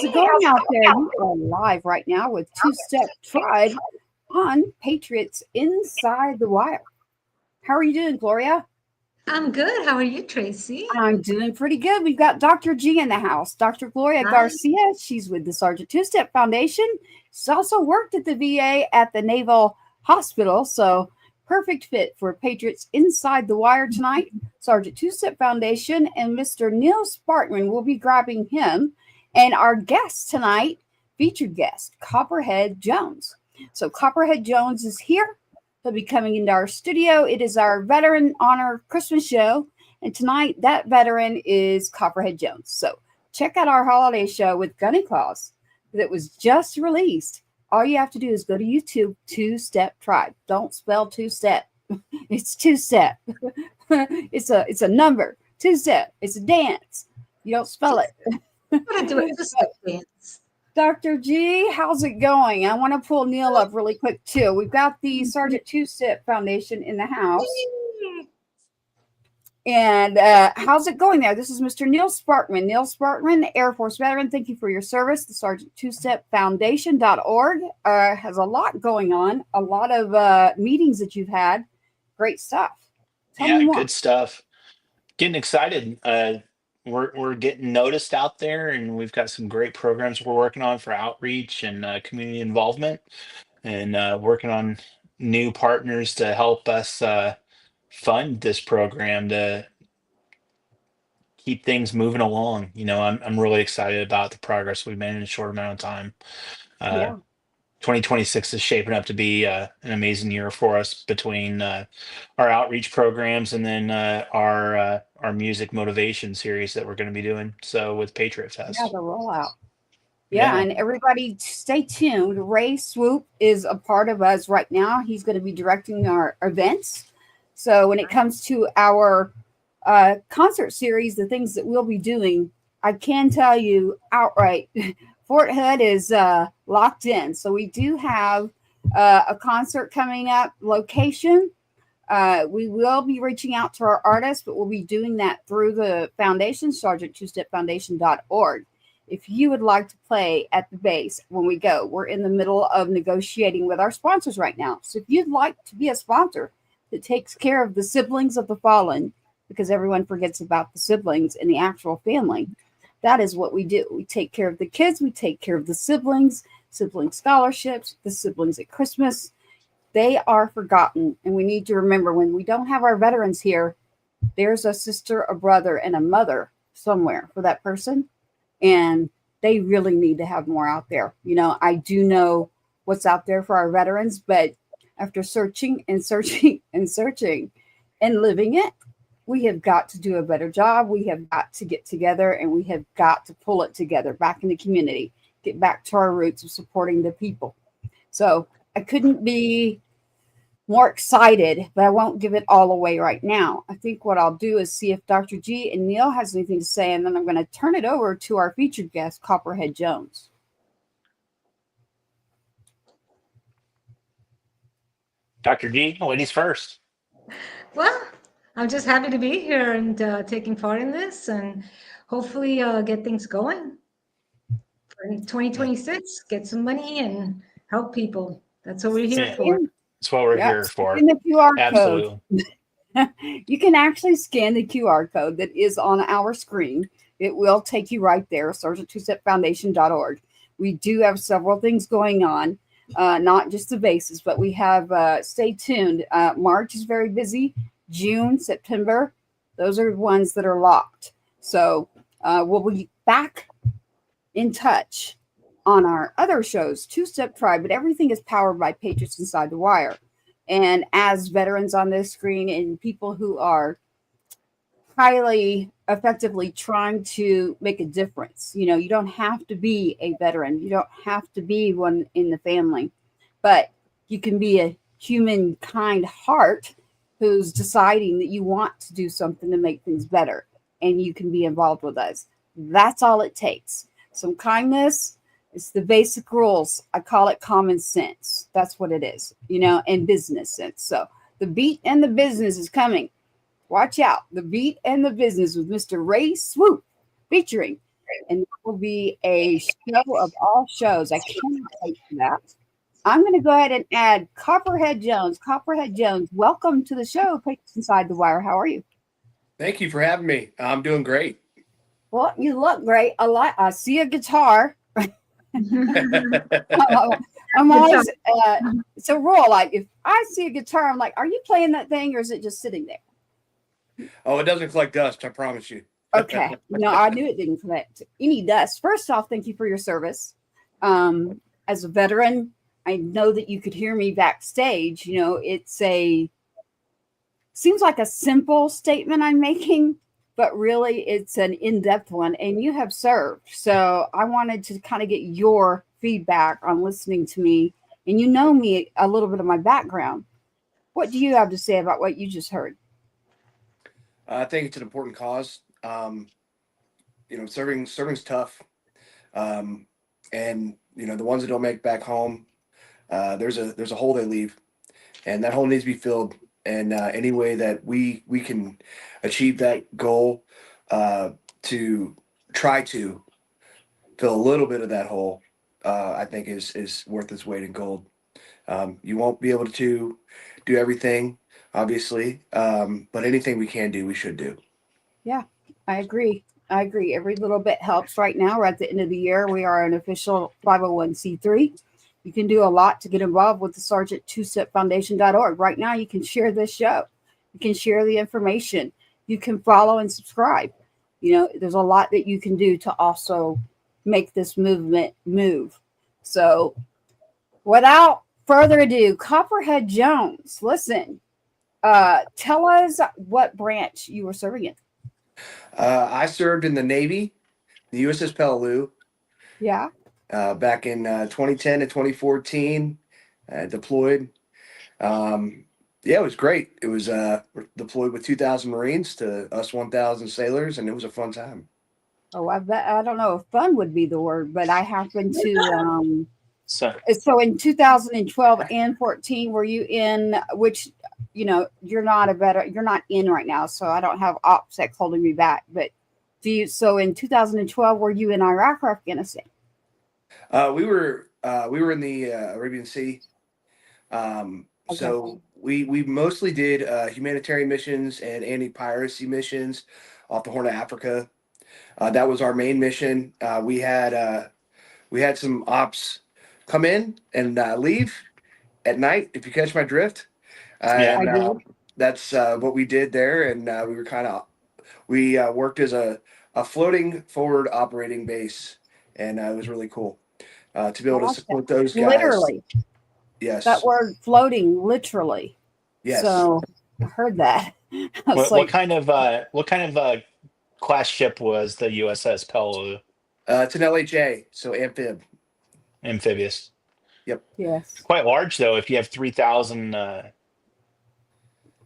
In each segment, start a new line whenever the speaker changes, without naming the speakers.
How's it going out there? You are live right now with Two Step Tribe on Patriots Inside the Wire. How are you doing, Gloria?
I'm good. How are you, Tracy?
I'm doing pretty good. We've got Dr. G in the house. Dr. Gloria
Hi.
Garcia. She's with the Sergeant Two Step Foundation. She's also worked at the VA at the Naval Hospital. So perfect fit for Patriots Inside the Wire tonight. Sergeant Two Step Foundation and Mr. Neil Sparkman will be grabbing him. And our guest tonight, featured guest, Copperhead Jones. So Copperhead Jones is here. He'll be coming into our studio. It is our Veteran Honor Christmas show. And tonight, that veteran is Copperhead Jones. So check out our holiday show with Gunny Claus that was just released. All you have to do is go to YouTube, Two Step Tribe. Don't spell two step. It's two step. It's a number. Two step. It's a dance. You don't spell it. Dr. G, how's it going? I want to pull Neil up really quick too. We've got the Sergeant Two Step Foundation in the house. And how's it going there? This is Mr. Neil Sparkman. Neil Sparkman, Air Force veteran. Thank you for your service. The Sergeant Two Step Foundation.org has a lot going on, a lot of meetings that you've had. Great stuff.
Tell me more. Good stuff. Getting excited. We're getting noticed out there, and we've got some great programs we're working on for outreach and community involvement, and working on new partners to help us fund this program to keep things moving along. You know, I'm really excited about the progress we've made in a short amount of time. 2026 is shaping up to be an amazing year for us between our outreach programs and then our music motivation series that we're going to be doing. So with Patriot Fest.
Yeah, the rollout. Yeah, and everybody stay tuned. Ray Swoop is a part of us right now. He's going to be directing our events. So when it comes to our concert series, the things that we'll be doing, I can tell you outright, Fort Hood is locked in. So we do have a concert coming up location. We will be reaching out to our artists, but we'll be doing that through the foundation, sergeant2stepfoundation.org. If you would like to play at the base when we go, we're in the middle of negotiating with our sponsors right now. So if you'd like to be a sponsor that takes care of the siblings of the fallen, because everyone forgets about the siblings and the actual family, that is what we do. We take care of the kids. We take care of the siblings, sibling scholarships, the siblings at Christmas. They are forgotten. And we need to remember when we don't have our veterans here, there's a sister, a brother, and a mother somewhere for that person. And they really need to have more out there. You know, I do know what's out there for our veterans, but after searching and searching and searching and living it, we have got to do a better job. We have got to get together and we have got to pull it together back in the community, get back to our roots of supporting the people. So I couldn't be more excited, but I won't give it all away right now. I think what I'll do is see if Dr. G and Neil has anything to say, and then I'm going to turn it over to our featured guest, Copperhead Jones.
Dr. G, ladies first.
Well, I'm just happy to be here and taking part in this and hopefully get things going for 2026, get some money and help people. That's what we're here for.
That's what we're here for.
In the QR
Absolutely.
Code. You can actually scan the QR code that is on our screen. It will take you right there, sergeant2stepfoundation.org. We do have several things going on, not just the bases, but we have, stay tuned. March is very busy. June, September, those are ones that are locked. So we'll be back in touch on our other shows, Two Step Tribe, but everything is powered by Patriots Inside the Wire. And as veterans on this screen and people who are highly effectively trying to make a difference, you know, you don't have to be a veteran. You don't have to be one in the family, but you can be a humankind heart who's deciding that you want to do something to make things better, and you can be involved with us. That's all it takes. Some kindness. It's the basic rules. I call it common sense. That's what it is, you know, and business sense. So the beat and the business is coming. Watch out. The beat and the business with Mr. Ray Swoop, featuring and that will be a show of all shows. I cannot wait for that. I'm going to go ahead and add Copperhead Jones. Copperhead Jones, welcome to the show, Patriots Inside the Wire. How are you?
Thank you for having me. I'm doing great.
Well, you look great. I see a guitar. I'm always it's a rule. Like if I see a guitar, I'm like, are you playing that thing or is it just sitting there?
Oh, it doesn't collect dust, I promise you.
Okay. No, I knew it didn't collect any dust. First off, thank you for your service. As a veteran, I know that you could hear me backstage. You know, seems like a simple statement I'm making, but really it's an in-depth one, and you have served. So I wanted to kind of get your feedback on listening to me, and you know me a little bit of my background. What do you have to say about what you just heard?
I think it's an important cause. Serving's tough. And the ones that don't make it back home, there's a hole they leave, and that hole needs to be filled. And any way that we can achieve that goal, to try to fill a little bit of that hole, I think is worth its weight in gold. You won't be able to do everything, obviously, but anything we can do, we should do.
Yeah, I agree. Every little bit helps. Right now, we're at the end of the year. We are an official 501c3. You can do a lot to get involved with the Sergeant2stepfoundation.org. Right now, you can share this show. You can share the information. You can follow and subscribe. There's a lot that you can do to also make this movement move. So without further ado, Copperhead Jones, listen, tell us what branch you were serving in.
I served in the Navy, the USS Peleliu.
Yeah.
Back in 2010 to 2014, deployed. Yeah, it was great. It was deployed with 2,000 Marines to us 1,000 sailors, and it was a fun time.
Oh, I bet. I don't know if fun would be the word, but I happened to.
So
in 2012 and 14, were you in which? You're not in right now, so I don't have OPSEC holding me back. But so in 2012, were you in Iraq or Afghanistan?
We were in the Arabian Sea.
Okay.
So we mostly did humanitarian missions and anti-piracy missions off the Horn of Africa. That was our main mission. We had some ops come in and leave at night, if you catch my drift.
Yeah.
And
I did.
that's what we did there. And we worked as a floating forward operating base, and it was really cool to be able to support those guys.
Literally.
Yes.
That word floating, literally.
Yes.
So I heard that. I was
what kind of class ship was the USS Peleliu?
It's an LHA, so
Amphibious.
Yep.
Yes.
Quite large though. If you have 3,000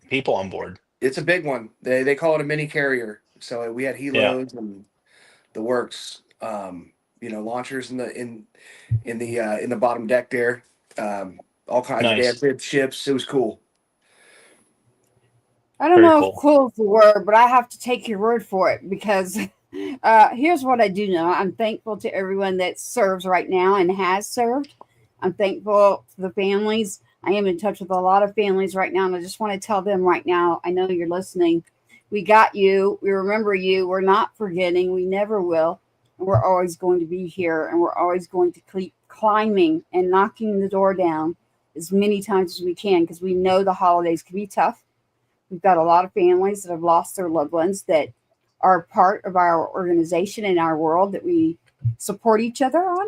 people on board,
It's a big one. They call it a mini carrier. So we had helos and the works. Launchers in the bottom deck there. All kinds
Nice.
of amphib ships. It was cool.
I don't
Very
know
cool.
if cool is the word, but I have to take your word for it because here's what I do know. I'm thankful to everyone that serves right now and has served. I'm thankful to the families. I am in touch with a lot of families right now, and I just want to tell them right now, I know you're listening. We got you. We remember you. We're not forgetting. We never will. And we're always going to be here, and we're always going to keep climbing and knocking the door down as many times as we can because we know the holidays can be tough. We've got a lot of families that have lost their loved ones that are part of our organization and our world that we support each other on.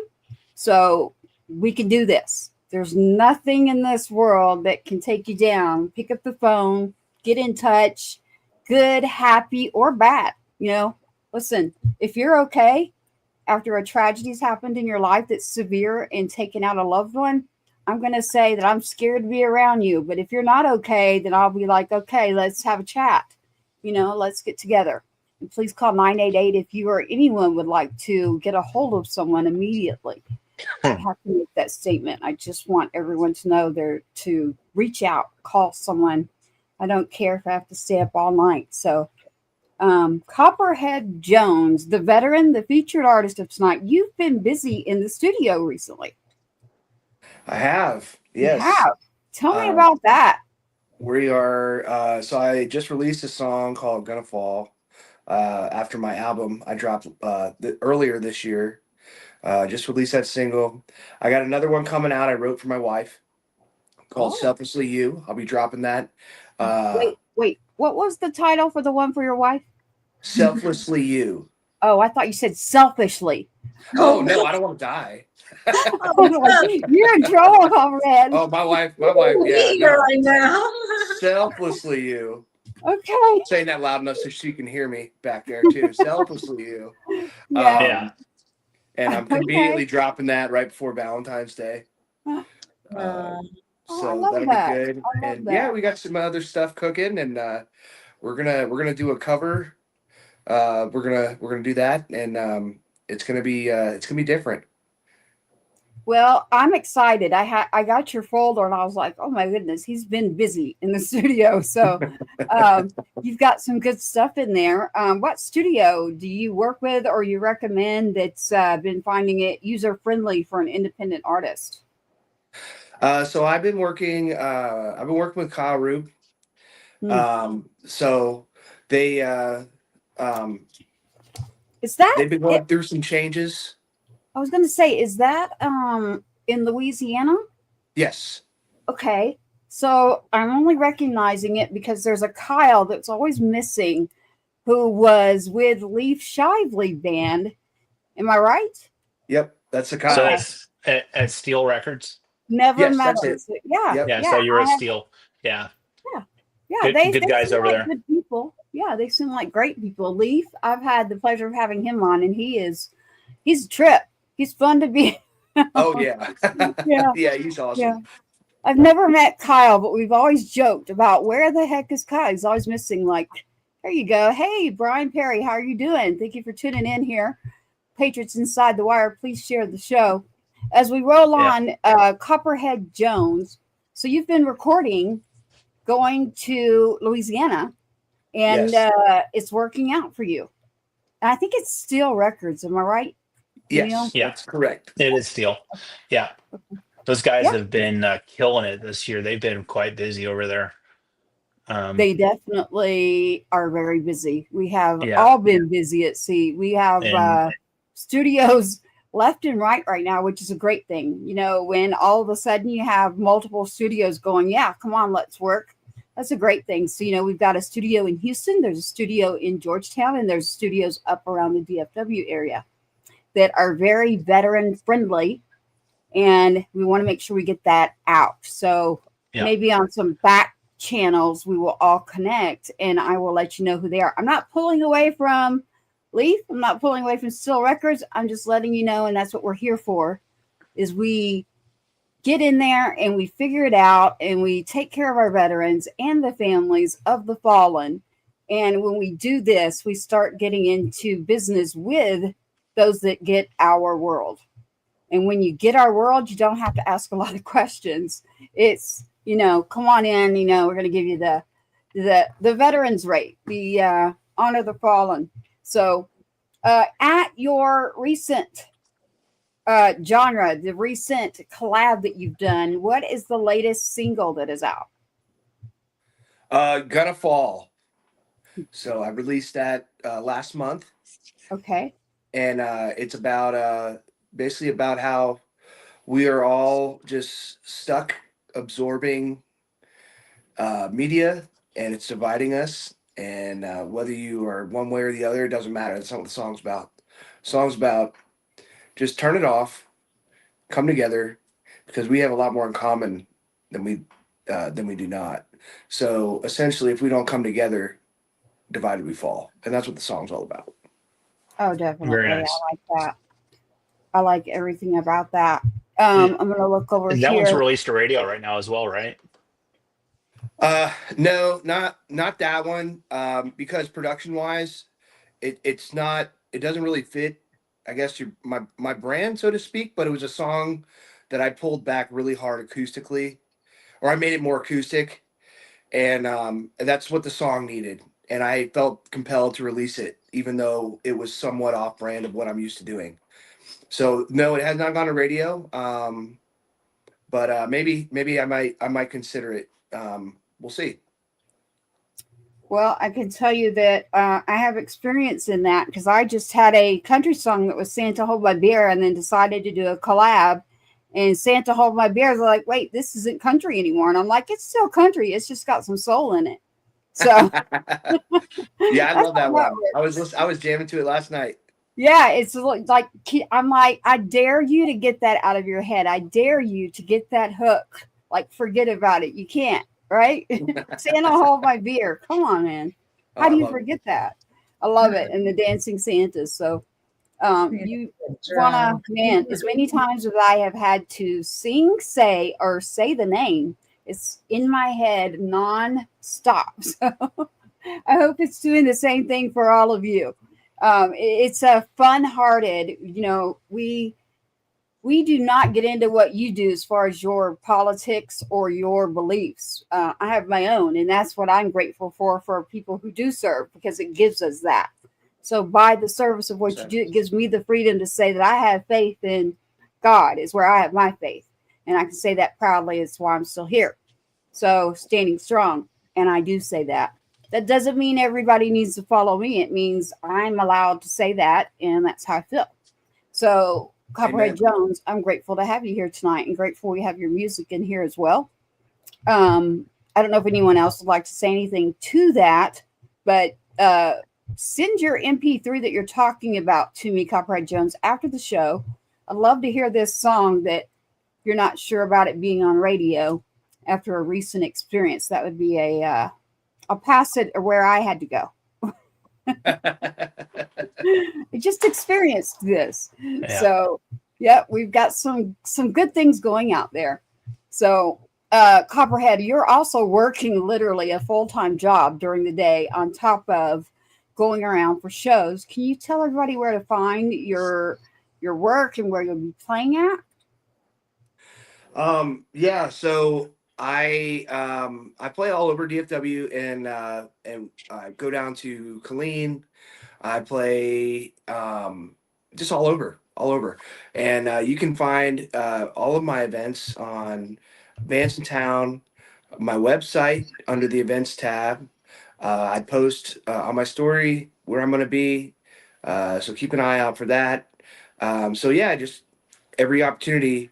So we can do this. There's nothing in this world that can take you down. Pick up the phone, get in touch, good, happy, or bad. Listen, if you're okay after a tragedy's happened in your life that's severe and taking out a loved one, I'm going to say that I'm scared to be around you. But if you're not okay, then I'll be like, okay, let's have a chat. Let's get together. And please call 988 if you or anyone would like to get a hold of someone immediately. I have to make that statement. I just want everyone to know to reach out, call someone. I don't care if I have to stay up all night. So Copperhead Jones, the veteran, the featured artist of tonight. You've been busy in the studio recently.
I have,
You
yes.
have. Tell me
Um,
about that.
we are. So I just released a song called "Gonna Fall" after my album I dropped earlier this year. Just released that single. I got another one coming out. I wrote for my wife called
Oh,
"Selflessly You." I'll be dropping that. Uh,
wait. What was the title for the one for your wife?
"Selflessly You."
Oh, I thought you said selfishly.
Oh no, I don't want to die.
I was like, you're in trouble, Copperhead.
Oh, my wife. Yeah,
Here
no.
right now.
Selflessly You.
Okay.
Saying that loud enough so she can hear me back there too. Selflessly You.
Yeah.
Yeah.
And I'm
Okay.
conveniently dropping that right before Valentine's Day.
Oh,
Uh,
I
So
love
that'll be
that.
good.
I love
And yeah,
that.
we got some other stuff cooking, and we're gonna do a cover. We're gonna do that, and it's gonna be different.
Well, I'm excited. I got your folder and I was like, oh my goodness, he's been busy in the studio. So you've got some good stuff in there. What studio do you work with or you recommend that's been finding it user friendly for an independent artist?
So I've been working with Kyle Rube.
Hmm.
So they um,
Is that
they've been
it?
going through some changes.
I was going to say, is that in Louisiana?
Yes.
Okay. So I'm only recognizing it because there's a Kyle that's always missing who was with Leaf Shively Band. Am I right?
Yep. That's the
So
Okay.
Kyle.
that's at Steel Records.
Never
Yes,
met
that's
him.
it.
So, yeah.
Yep.
Yeah.
Yeah.
So you were
I
at
have.
Steel. Yeah.
Yeah. Yeah.
Good
They
guys
seem
over
like
there.
good people. Yeah. They seem like great people. Leaf, I've had the pleasure of having him on, and he's a trip. He's fun to be.
Oh yeah.
Yeah.
Yeah, he's
Yeah.
awesome.
I've never met Kyle, but we've always joked about where the heck is Kyle? He's always missing. Like, there you go. Hey, Brian Perry, how are you doing? Thank you for tuning in here. Patriots Inside the Wire, please share the show. As we roll
Yeah.
on, Copperhead Jones. So you've been recording, going to Louisiana, and
Yes.
it's working out for you. And I think it's Steel Records. Am I right, Neil?
Yes,
Yeah.
that's correct.
It is Steel. Yeah. Those guys
Yeah,
have been killing it this year. They've been quite busy over there.
they definitely are very busy. We have
Yeah.
all been busy at sea. We have
And
studios left and right now, which is a great thing. You know, when all of a sudden you have multiple studios going, yeah, come on, let's work. That's a great thing. So, you know, we've got a studio in Houston, there's a studio in Georgetown, and there's studios up around the DFW area that are very veteran friendly. And we want to make sure we get that out. So
yeah.
maybe on some back channels, we will all connect and I will let you know who they are. I'm not pulling away from Leaf. I'm not pulling away from Still Records. I'm just letting you know. And that's what we're here for, is we get in there and we figure it out and we take care of our veterans and the families of the fallen. And when we do this, we start getting into business with those that get our world. And when you get our world, you don't have to ask a lot of questions. It's, you know, come on in, you know, we're going to give you the veterans rate, the honor the fallen. So at your recent genre, the recent collab that you've done, what is the latest single that is out?
Gonna Fall. So I released that last month,
Okay.
and it's about basically about how we are all just stuck absorbing media, and it's dividing us. And whether you are one way or the other, it doesn't matter. That's not what the song's about. The song's about just turn it off, come together, because we have a lot more in common than we do not. So essentially, if we don't come together, divided we fall, and that's what the song's all about.
Oh, definitely.
Very
I
nice.
like that. I like everything about that.
And
I'm going to look over
that one's
here.
released to radio right now as well, right?
No, not that one. Because production wise, it's not. It doesn't really fit. I guess my brand, so to speak. But it was a song that I pulled back really hard acoustically, or I made it more acoustic, and that's what the song needed. and I felt compelled to release it, even though it was somewhat off brand of what I'm used to doing. So no, it has not gone to radio. But maybe I might consider it. We'll see.
Well, I can tell you that I have experience in that because I just had a country song that was Santa Hold My Beer and then decided to do a collab. And Santa Hold My Beer is like, wait, this isn't country anymore. And I'm like, it's still country. It's just got some soul in it. So
Yeah, I love that one. I was jamming to it last night.
Yeah, it's like I'm like, I dare you to get that out of your head. I dare you to get that hook. Like, forget about it. You can't, right? Santa Hold My Beer. Come on, man. How do you forget that? I love it. And the Dancing Santas. So you wanna, man, as many times as I have had to sing, say, or say the name, it's in my head non-stop. So I hope it's doing the same thing for all of you. It's a fun-hearted, we do not get into what you do as far as your politics or your beliefs. I have my own, and that's what I'm grateful for people who do serve, because it gives us that. So by the service of what you do, it gives me the freedom to say that I have faith in God is where I have my faith. And I can say that proudly. It's why I'm still here. So standing strong. And I do say that. That doesn't mean everybody needs to follow me. It means I'm allowed to say that, and that's how I feel. So, Copperhead Jones, I'm grateful to have you here tonight, and grateful we have your music in here as well. I don't know if anyone else would like to say anything to that, but send your MP3 that you're talking about to me, Copperhead Jones, after the show. I'd love to hear this song that you're not sure about it being on radio after a recent experience. That would be I'll pass it where I had to go. I just experienced this. Yeah. So, yeah, we've got some good things going out there. So, Copperhead, you're also working literally a full-time job during the day on top of going around for shows. Can you tell everybody where to find your work and where you'll be playing at?
Yeah, so I play all over DFW, and I go down to Killeen. I play just all over, and you can find all of my events on Events in Town, my website under the events tab. I post on my story where I'm going to be, so keep an eye out for that. So yeah, just every opportunity.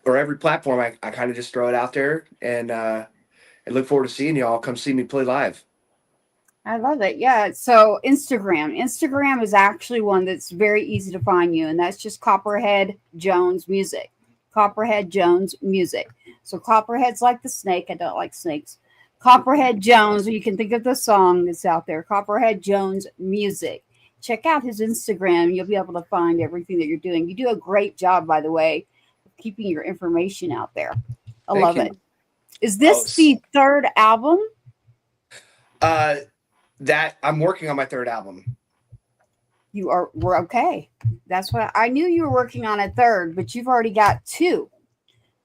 Or every platform, I kind of just throw it out there, and look forward to seeing y'all come see me play live.
I love it. Yeah. So Instagram is actually one that's very easy to find you, and that's just Copperhead Jones Music. Copperhead Jones Music. So Copperhead's like the snake. I don't like snakes. Copperhead Jones. You can think of the song that's out there. Copperhead Jones Music. Check out his Instagram. You'll be able to find everything that you're doing. You do a great job, by the way, keeping your information out there. I love it. Is this the third album?
That I'm working on my third album.
We're okay. That's what I knew you were working on a third, but you've already got two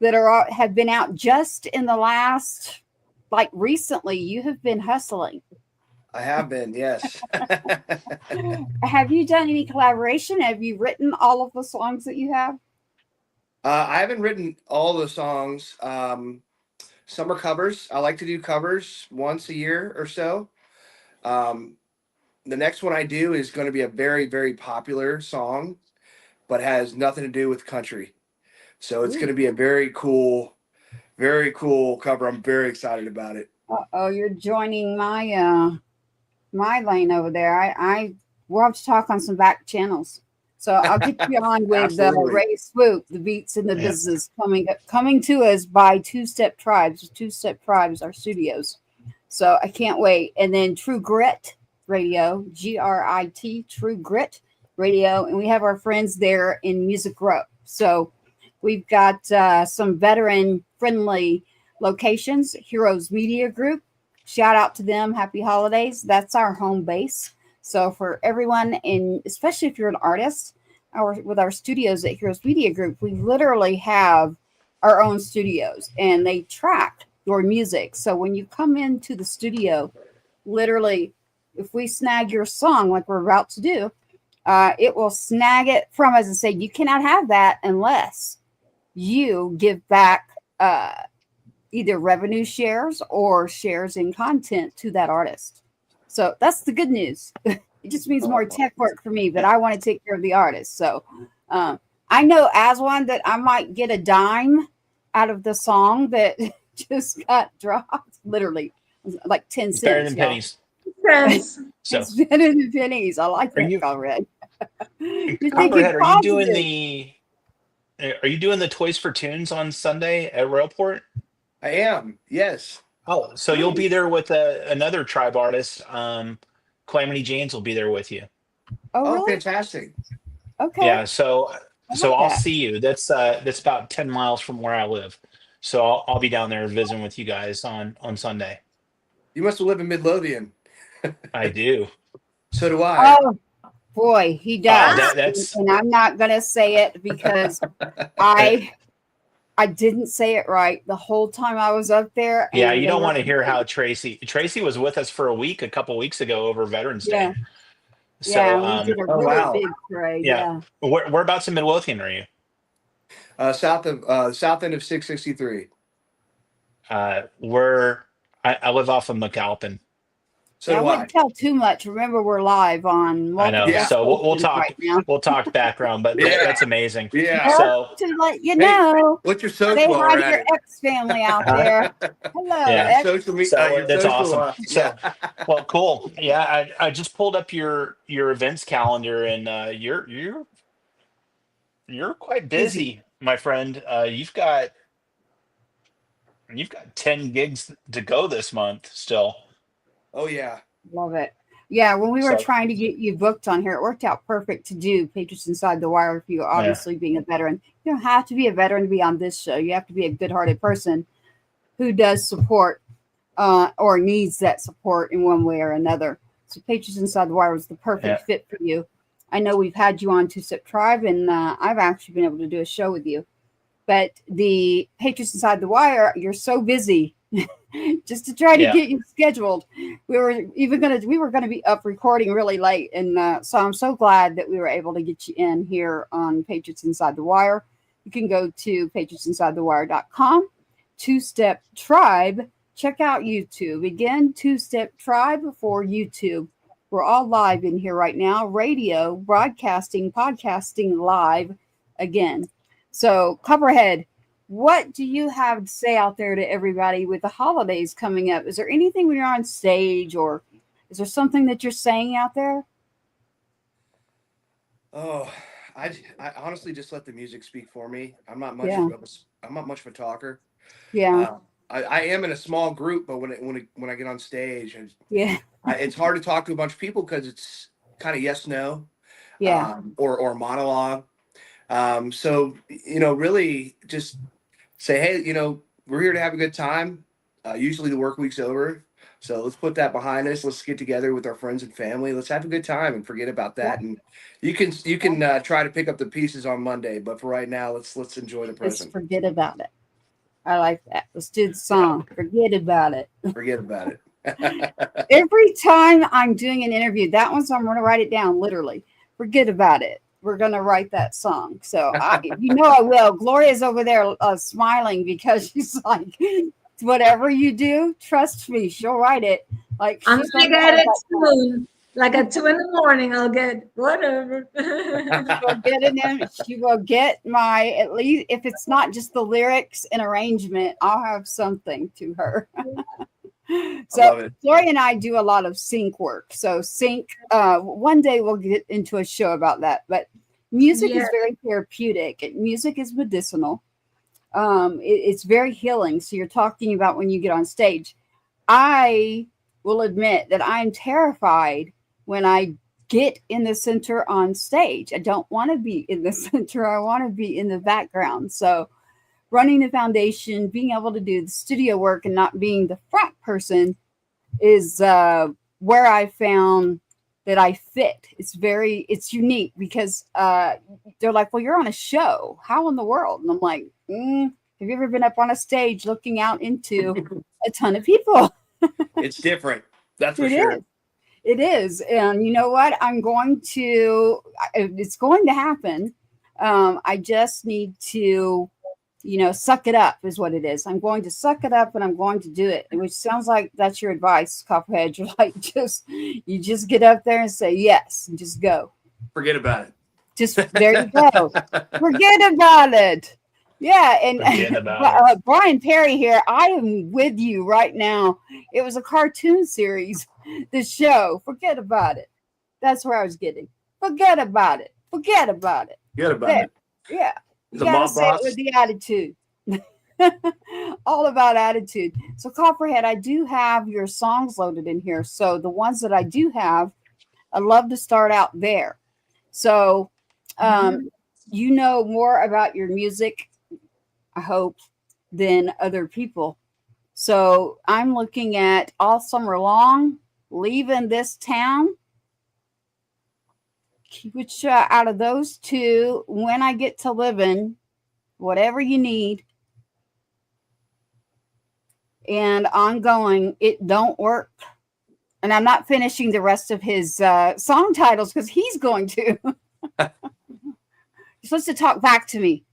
that have been out just in the last, like recently. You have been hustling.
I have been, yes.
Have you done any collaboration? Have you written all of the songs that you have?
I haven't written all the songs. Some are covers. I like to do covers once a year or so. The next one I do is going to be a very, very popular song, but has nothing to do with country. So it's going to be a very cool cover. I'm very excited about it.
Oh, you're joining my my lane over there. We'll have to talk on some back channels. So I'll get you on with Ray Swoop, the beats in the business, coming to us by Two Step Tribes. Two Step Tribes are studios. So I can't wait. And then True Grit Radio, GRIT, True Grit Radio. And we have our friends there in Music Row. So we've got some veteran friendly locations. Heroes Media Group. Shout out to them. Happy holidays. That's our home base. So for everyone, especially if you're an artist, with our studios at Heroes Media Group, we literally have our own studios, and they track your music. So when you come into the studio, literally, if we snag your song like we're about to do, it will snag it from us and say, you cannot have that unless you give back either revenue shares or shares in content to that artist. So that's the good news. It just means more tech work for me, but I want to take care of the artist. So I know as one that I might get a dime out of the song that just got dropped, literally like 10
It's
cents.
better than pennies.
Friends.
So
It's better than pennies. I like
Are
that,
you-
Copperhead.
Copperhead, are you doing the Toys for Tunes on Sunday at Railport?
I am. Yes.
Oh, so you'll be
Nice.
there with another tribe artist. Calamity Janes will be there with you.
Oh,
Oh,
really?
fantastic.
Okay.
Yeah, so
I
so
like
I'll
that.
see you. That's about 10 miles from where I live. So I'll be down there visiting with you guys on Sunday.
You must have lived in Midlothian.
I do.
So do I.
Oh, boy, he
Oh,
does.
that's
And I'm not going to say it because I didn't say it right the whole time I was up there.
yeah,
And
you
they
don't
were,
want to hear how Tracy was with us for a couple weeks ago over Veterans
yeah,
Day.
yeah,
So
we did a
Oh,
really
wow.
big parade.
yeah.
Yeah.
Whereabouts in Midlothian are you?
South end of 663.
I live off of McAlpin.
So
Yeah, I
do I.
wouldn't tell too much. Remember, we're live on
I know.
multiple
Yeah.
So we'll
stations
talk.
right now.
We'll talk background, but
Yeah.
that's amazing.
Yeah.
So
Just to let you
Hey,
know,
what's your
say
social while
hi
we're
to
at
your
it?
ex family out
Huh?
there. Hello,
Yeah.
Your
ex.
social media.
So
Your
that's
social.
awesome. So
Yeah.
well, cool. Yeah, I just pulled up your events calendar, and you're quite
Busy.
busy, my friend. You've got 10 gigs to go this month still.
Oh yeah.
Love it. Yeah, when we were
So
trying to get you booked on here, it worked out perfect to do Patriots Inside the Wire for you,
yeah,
obviously being a veteran. You don't have to be a veteran to be on this show. You have to be a good hearted person who does support or needs that support in one way or another. So Patriots Inside the Wire was the perfect
yeah,
fit for you. I know we've had you on Two Step Tribe, and I've actually been able to do a show with you. But the Patriots Inside the Wire, you're so busy just to try to
yeah.
get you scheduled. We were gonna be up recording really late, and so I'm so glad that we were able to get you in here on Patriots Inside the Wire. You can go to patriotsinsidethewire.com, Two Step Tribe. Check out YouTube. Again, Two Step Tribe for YouTube. We're all live in here right now. Radio, broadcasting, podcasting live again. So, Copperhead, what do you have to say out there to everybody with the holidays coming up? Is there anything when you're on stage, or is there something that you're saying out there?
Oh, I honestly just let the music speak for me.
Yeah,
I'm not much of a talker.
yeah,
I am in a small group, but when I get on stage,
yeah,
it's hard to talk to a bunch of people because it's kind of yes no,
yeah.
or monologue. So really just say, hey, we're here to have a good time. Usually the work week's over, so let's put that behind us. Let's get together with our friends and family. Let's have a good time and forget about
Yeah.
that. And you can try to pick up the pieces on Monday, but for right now, let's enjoy the
Just
present.
forget about it. I like that. Let's do the
Yeah.
song. Forget about it.
Forget about it.
Every time I'm doing an interview, that one's I'm going to write it down literally. Forget about it. We're going to write that song. So I will. Gloria's over there smiling because she's like, whatever you do, trust me, she'll write it. Like
I'm
she's
gonna
going to
get
have
it
that song.
soon. Like at 2 a.m, I'll get whatever.
She'll get it in. She will get my, at least if it's not just the lyrics and arrangement, I'll have something to her.
I
So
love it.
Gloria and I do a lot of sync work. So sync, one day we'll get into a show about that. But music
Yeah.
is very therapeutic. Music is medicinal. It's very healing. So you're talking about when you get on stage. I will admit that I'm terrified when I get in the center on stage. I don't want to be in the center. I want to be in the background. So running the foundation, being able to do the studio work and not being the front person is where I found that I fit. It's unique because they're like, well, you're on a show. How in the world? And I'm like, have you ever been up on a stage looking out into a ton of people?
It's different. That's for
It
sure.
is. It is. And you know what? It's going to happen. I just need to, suck it up is what it is. I'm going to suck it up and I'm going to do it, which sounds like that's your advice, Copperhead. You're like, you just get up there and say yes and just go.
Forget about it.
Just there you go. Forget about it. Yeah,
Forget
and
about
Brian Perry here. I am with you right now. It was a cartoon series. The show. Forget about it. That's where I was getting. Forget about it. Forget about it.
Forget about
There.
it.
Yeah, you
The
gotta
mob
say
boss.
it with the attitude. All about attitude. So Copperhead, I do have your songs loaded in here. So the ones that I do have, I love to start out there. So you know more about your music, I hope, than other people. So I'm looking at All Summer Long, Leaving This Town. Which out of those two, When I Get to Living, Whatever You Need, and Ongoing, It Don't Work. And I'm not finishing the rest of his song titles because he's going to. You're supposed to talk back to me.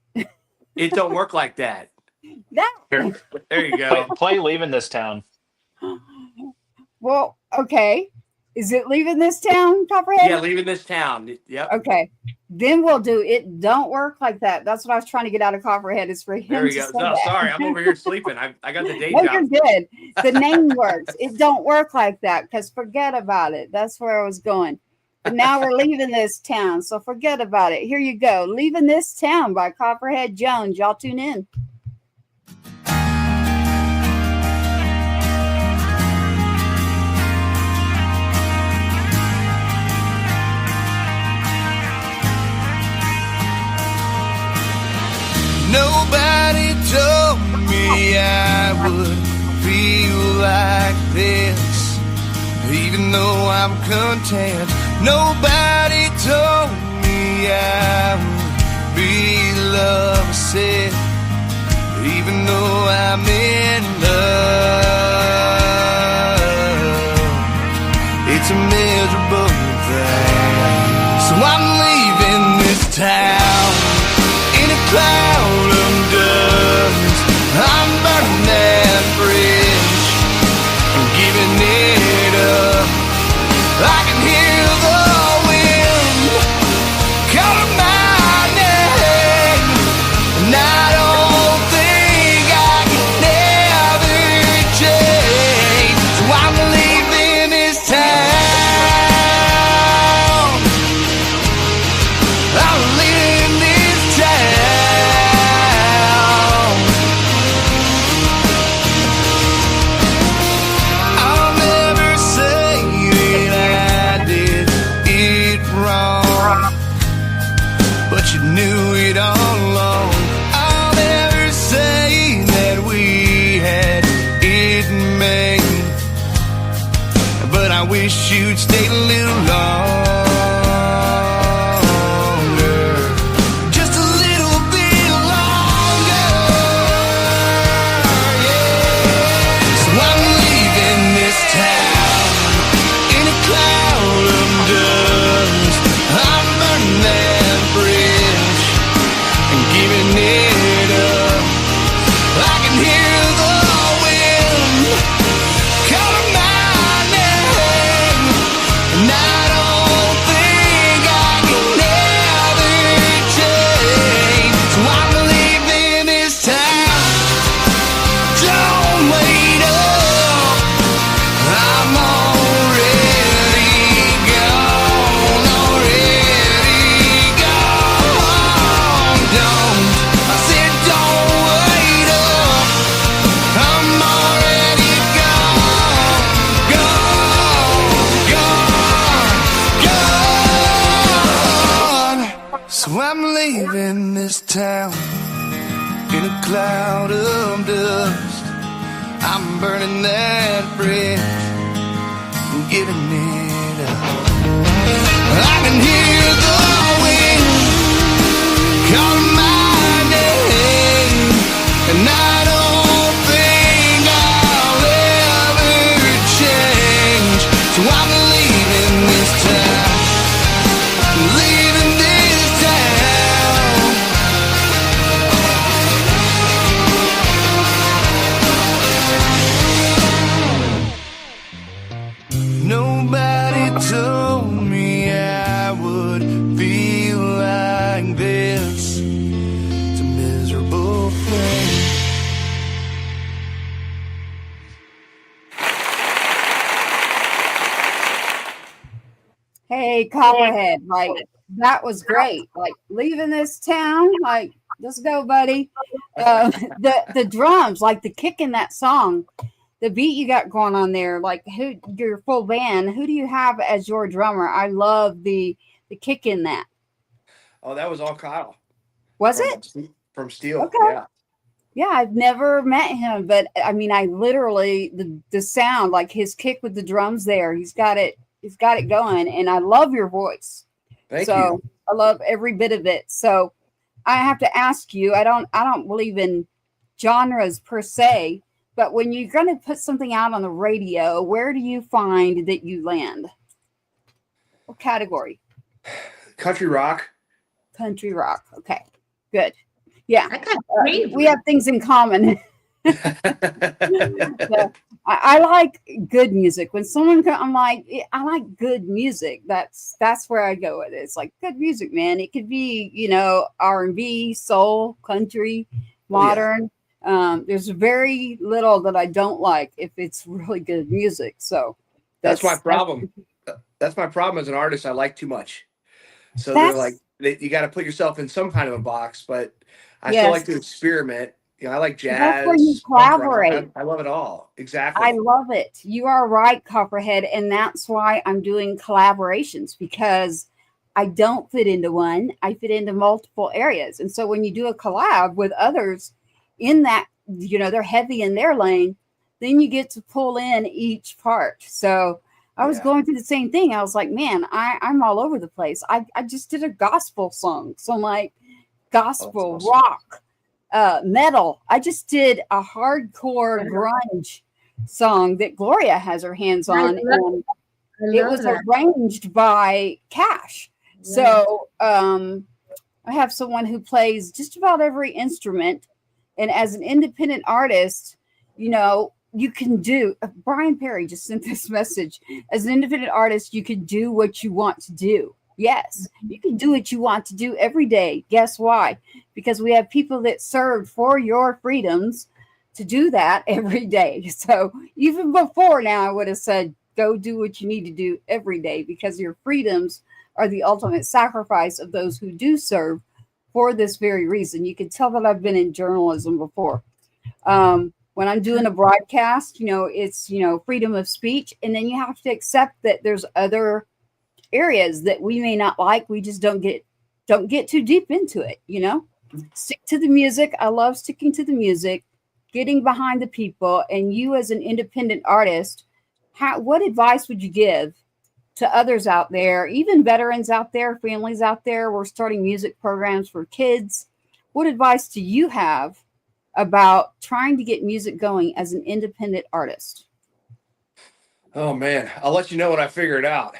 It don't work like that.
Here,
There you go.
play Leaving This Town.
Well, okay. Is it Leaving This Town, Copperhead?
Yeah, Leaving This Town. Yep.
Okay. Then we'll do It Don't Work Like That. That's what I was trying to get out of Copperhead, is for him
There we
to
go.
say
No,
that.
sorry, I'm over here sleeping. I got the day
No,
job.
you're good. The name works. It don't work like that because forget about it. That's where I was going. But now we're leaving this town, so forget about it. Here you go. Leaving This Town by Copperhead Jones. Y'all tune in.
Nobody told me I would feel like this, even though I'm content. Nobody told me I would be lovesick, even though I'm in love. It's a miserable thing, so I'm leaving this town in a cloud of dust. I'm burning that bridge and giving it up. I can hear the wind calling my name, and I don't think I can ever change. So I'm leaving this town. I'm leaving this town. I'll never say that I did it wrong, but you knew it all along. I'll never say that we had it made, but I wish you'd stayed a little longer, just a little bit longer. Yeah. So I'm leaving this town in a cloud of dust. I'm burning that bridge and giving it up. I can hear the wind calling my name, and I don't think I can ever change. So I'm leaving this town. Don't wait up, I'm already gone, already gone. Don't, I said don't wait up, I'm already gone, gone, gone. So I'm leaving this town in a cloud of dust. I'm burning that bridge and giving it up. I can hear the wind calling my name, and I don't think I'll ever change.
Hey, Copperhead, like that was great. Like leaving this town, like let's go, buddy. The drums, like the kick in that song, the beat you got going on there, like who your full band, who do you have as your drummer? I love the kick in that.
Oh, that was all Kyle
Was
from
it?
from Steel.
Okay.
Yeah.
Yeah, I've never met him, but I mean, I literally the sound, like his kick with the drums there, he's got it going, and I love your voice.
Thank
So
you.
I love every bit of it. So I have to ask you, I don't believe in genres per se, but when you're going to put something out on the radio, where do you find that you land? What category?
Country rock.
Country rock. Okay, good. Yeah,
I got three.
we have things in common. So, I like good music. When someone I'm like, I like good music. That's where I go with it. It's like good music, man. It could be, R&B, soul, country, modern. There's very little that I don't like if it's really good music. So
that's my problem. That's my problem as an artist. I like too much. So they're like, you got to put yourself in some kind of a box, but I still like to experiment. I like jazz.
That's where you collaborate.
I love it all. Exactly.
I love it. You are right, Copperhead. And that's why I'm doing collaborations, because I don't fit into one. I fit into multiple areas. And so when you do a collab with others in that, they're heavy in their lane, then you get to pull in each part. So I was going through the same thing. I was like, man, I'm all over the place. I just did a gospel song. So I'm like, gospel, rock, metal. I just did a hardcore grunge song that Gloria has her hands on, and it was arranged by Cash. Yeah. So I have someone who plays just about every instrument, and as an independent artist, you can do. Brian Perry just sent this message. As an independent artist, you can do what you want to do. Yes, you can do what you want to do every day. Guess why? Because we have people that served for your freedoms to do that every day. So even before now, I would have said, go do what you need to do every day, because your freedoms are the ultimate sacrifice of those who do serve for this very reason. You can tell that I've been in journalism before. When I'm doing a broadcast, it's, freedom of speech. And then you have to accept that there's other areas that we may not like. We just don't get too deep into it. Stick to the music. I love sticking to the music, getting behind the people. And you as an independent artist, what advice would you give to others out there, even veterans out there, families out there? We're starting music programs for kids. What advice do you have about trying to get music going as an independent artist?
Oh man, I'll let you know when I figure it out.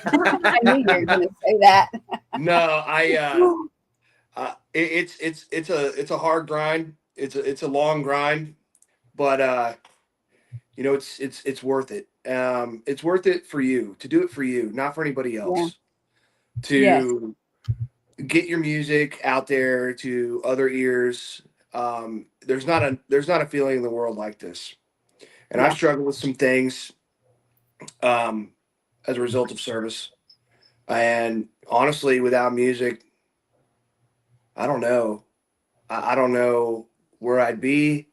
I knew you were going to say that.
No, it's a hard grind. It's a long grind, but it's worth it. It's worth it for you to do it for you, not for anybody else. Yeah. To get your music out there to other ears. There's not a feeling in the world like this, and I've struggled with some things as a result of service. And honestly, without music, I don't know. I don't know where I'd be.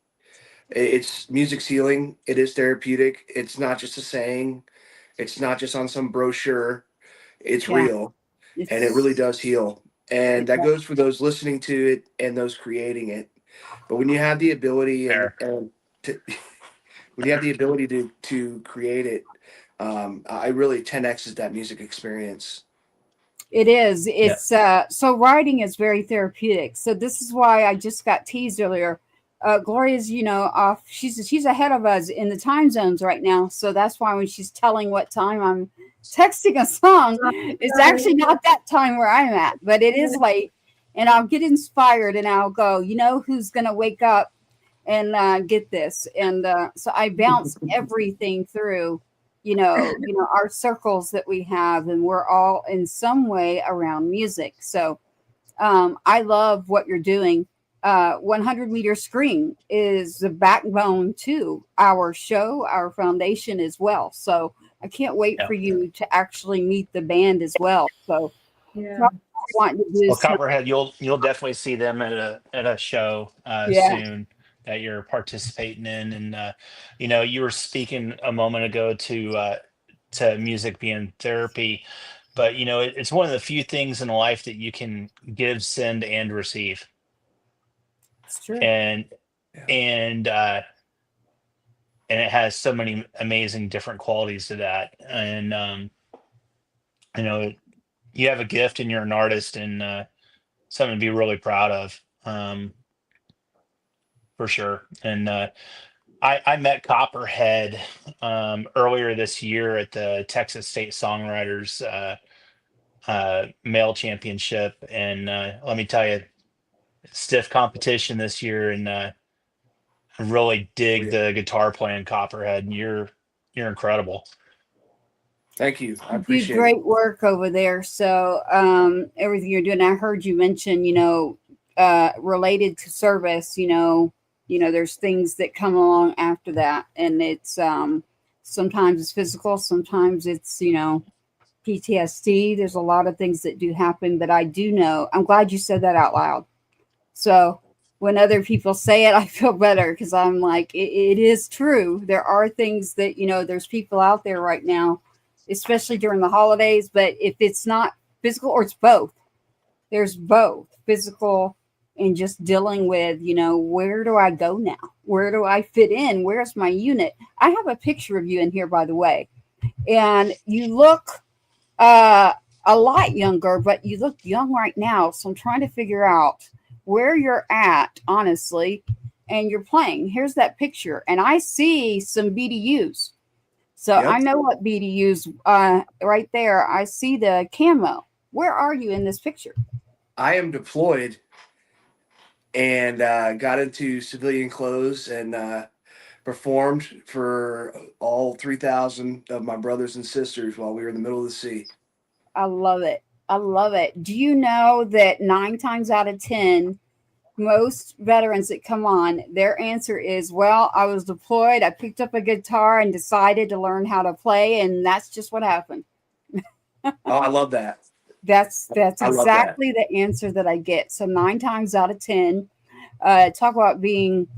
It's music's healing. It is therapeutic. It's not just a saying. It's not just on some brochure. It's real, and it really does heal. And that goes for those listening to it and those creating it. But when you have the ability when you have the ability to create it, I really 10x's that music experience.
It is. It's so writing is very therapeutic. So this is why I just got teased earlier. Gloria's, off. She's ahead of us in the time zones right now. So that's why when she's telling what time I'm texting a song, it's actually not that time where I'm at, but it is late. And I'll get inspired and I'll go, who's going to wake up and get this. And so I bounce everything through, our circles that we have, and we're all in some way around music. So I love what you're doing. 100 Meter Screen is the backbone to our show, our foundation as well. So I can't wait
Yeah.
for you to actually meet the band as well. So
Yeah.
wanting to do
Well,
some,
Copperhead, you'll definitely see them at a show
yeah,
soon that you're participating in, and you were speaking a moment ago to music being therapy, but it's one of the few things in life that you can give, send, and receive,
it's true.
and
Yeah.
and it has so many amazing different qualities to that, and you know you have a gift and you're an artist, and something to be really proud of. For sure. And I met Copperhead earlier this year at the Texas State Songwriters Male Championship. And let me tell you, stiff competition this year. And I really
Oh,
dig
yeah.
the guitar playing, Copperhead. You're incredible.
Thank you. I
You do
appreciate it.
great work over there. So everything you're doing, I heard you mention, related to service, there's things that come along after that. And it's sometimes it's physical, sometimes it's, PTSD. There's a lot of things that do happen, but I do know. I'm glad you said that out loud. So when other people say it, I feel better because I'm like, it is true. There are things that, there's people out there right now, especially during the holidays. But if it's not physical, or it's both, there's both physical and just dealing with, where do I go now? Where do I fit in? Where's my unit? I have a picture of you in here, by the way, and you look a lot younger, but you look young right now. So I'm trying to figure out where you're at, honestly, and you're playing. Here's that picture, and I see some BDUs. So
Yep.
I know what BDUs right there. I see the camo. Where are you in this picture?
I am deployed and got into civilian clothes and performed for all 3,000 of my brothers and sisters while we were in the middle of the sea.
I love it. I love it. Do you know that 9 times out of 10, most veterans that come on, their answer is, well, I was deployed. I picked up a guitar and decided to learn how to play. And that's just what happened.
Oh, I love that.
That's
I love that.
exactly the answer that I get. So 9 times out of 10, talk about being,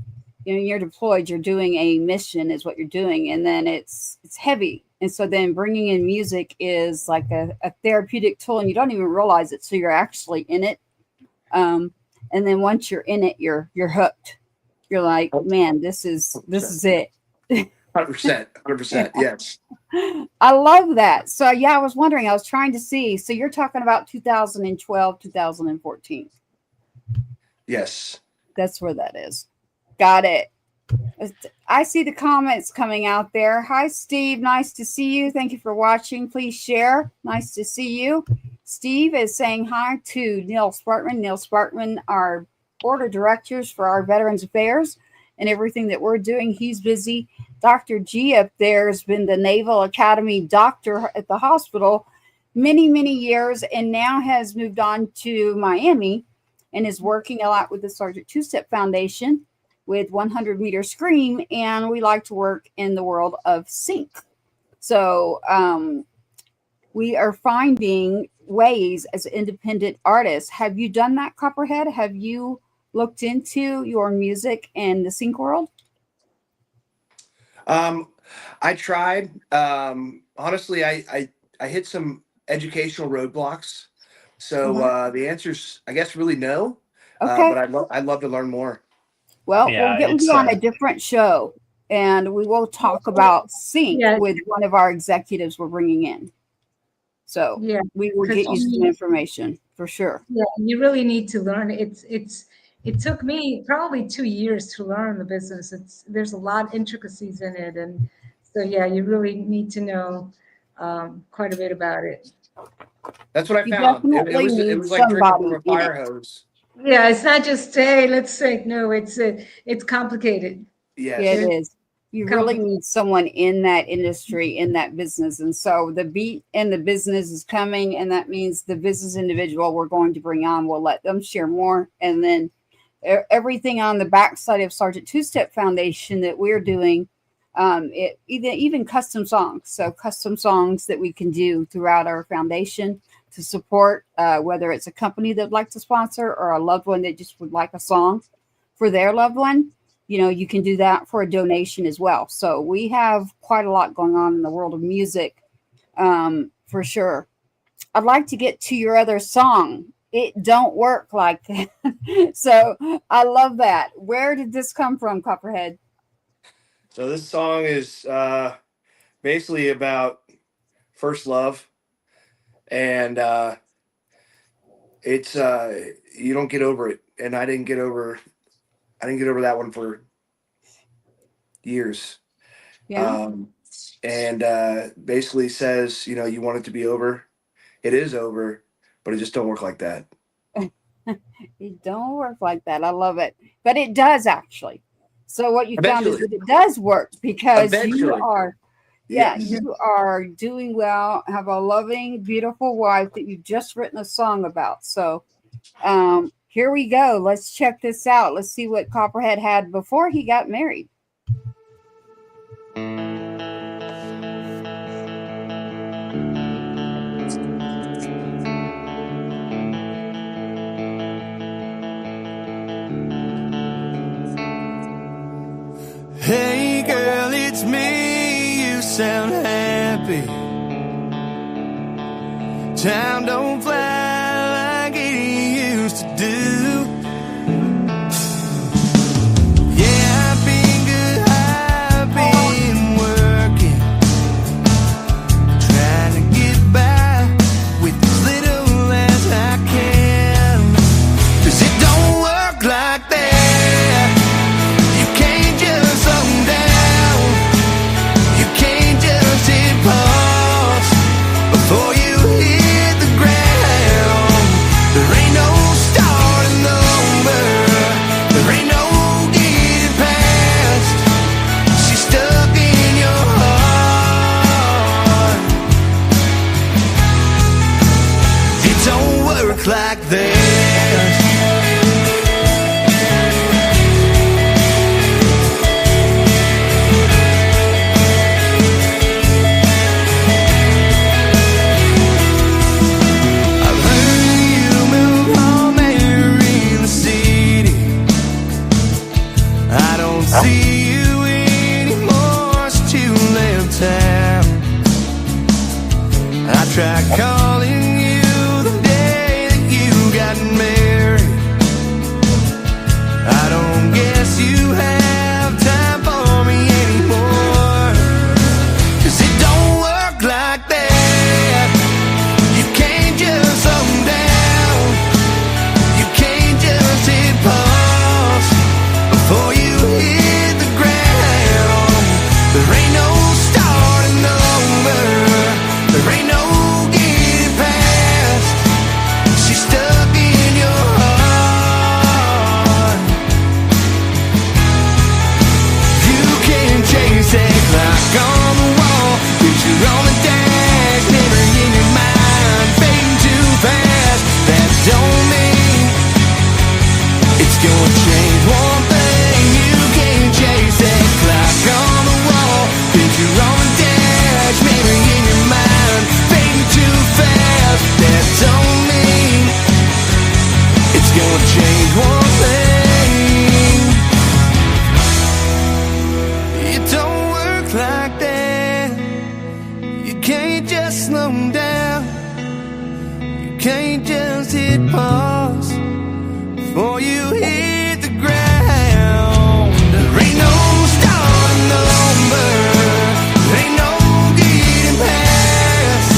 you're deployed, you're doing a mission is what you're doing. And then it's heavy. And so then bringing in music is like a therapeutic tool, and you don't even realize it. So you're actually in it. And then once you're in it, you're hooked. You're like, man, this is it.
100%. Yes.
I love that. So yeah, I was wondering, I was trying to see. So you're talking about 2012, 2014.
Yes.
That's where that is. Got it. I see the comments coming out there. Hi, Steve. Nice to see you. Thank you for watching. Please share. Nice to see you. Steve is saying hi to Neil Spartman. Neil Spartman, our board of directors for our Veterans Affairs and everything that we're doing. He's busy. Dr. G up there has been the Naval Academy doctor at the hospital many, many years, and now has moved on to Miami and is working a lot with the Sergeant Two-Step Foundation with 100 Meter Scream, and we like to work in the world of sync. So we are finding ways as independent artists. Have you done that, Copperhead? Have you looked into your music and the sync world?
I tried. Honestly, I hit some educational roadblocks. So the answer's, I guess, really no.
Okay.
But I'd love to learn more.
Well,
Yeah,
we'll get with
it's
you on a different show, and we will talk about sync
Yeah.
with one of our executives we're bringing in. So
Yeah,
we will get you some information for sure.
yeah, you really need to learn. It took me probably 2 years to learn the business. There's a lot of intricacies in it, and so yeah, you really need to know quite a bit about it.
That's what I
You
found. It
definitely
was
need
like drinking
somebody
from a
in
fire
it.
hose.
Yeah, it's not just hey, let's sing. No, it's complicated.
Yes.
Yeah, it is. You really
Complicated.
need someone in that industry, in that business. And so the beat and the business is coming, and that means the business individual we're going to bring on, we'll let them share more. And then everything on the backside of Sergeant Two-Step Foundation that we're doing, Even custom songs. So custom songs that we can do throughout our foundation to support, whether it's a company that would like to sponsor or a loved one that just would like a song for their loved one. You can do that for a donation as well. So we have quite a lot going on in the world of music, for sure. I'd like to get to your other song. It don't work like that. So I love that. Where did this come from, Copperhead?
So this song is basically about first love, and it's you don't get over it, and I didn't get over that one for years.
Yeah.
And basically says, you want it to be over. It is over, but it just don't work like that.
It don't work like that. I love it. But it does actually. So what you found is
Eventually.
that it does work because you
Eventually.
are,
Yes.
you are doing well, have a loving, beautiful wife that you've just written a song about. So here we go. Let's check this out. Let's see what Copperhead had before he got married.
Hey girl, it's me, you sound happy. Time don't fly like it used to do. Yeah, I've been good, I've been working, trying to get by with as little as I can. 'Cause it don't work like that. Before you hit the ground, there ain't no starting over, there ain't no getting past. She's stuck in your heart. It don't work like that. See you anymore, since you left town. I tried calling you the day that you got married. I don't guess you have time for me anymore. 'Cause it don't work like that. You can't just slow down. You can't just hit pause before you hit the ground. There ain't no starting over, there ain't no getting past. She's stuck in your heart. You can chase that clock on the wall, picture on the dash, memory in your mind, fading too fast. That don't mean it's gonna change one thing. You can't chase that clock on the wall, picture on the dash, memory in your mind, fading too fast. That don't mean it's gonna change one thing. It don't work like that. You can't just slow down. You can't just hit pause before you hit the ground. There ain't no starting over, there ain't no getting past.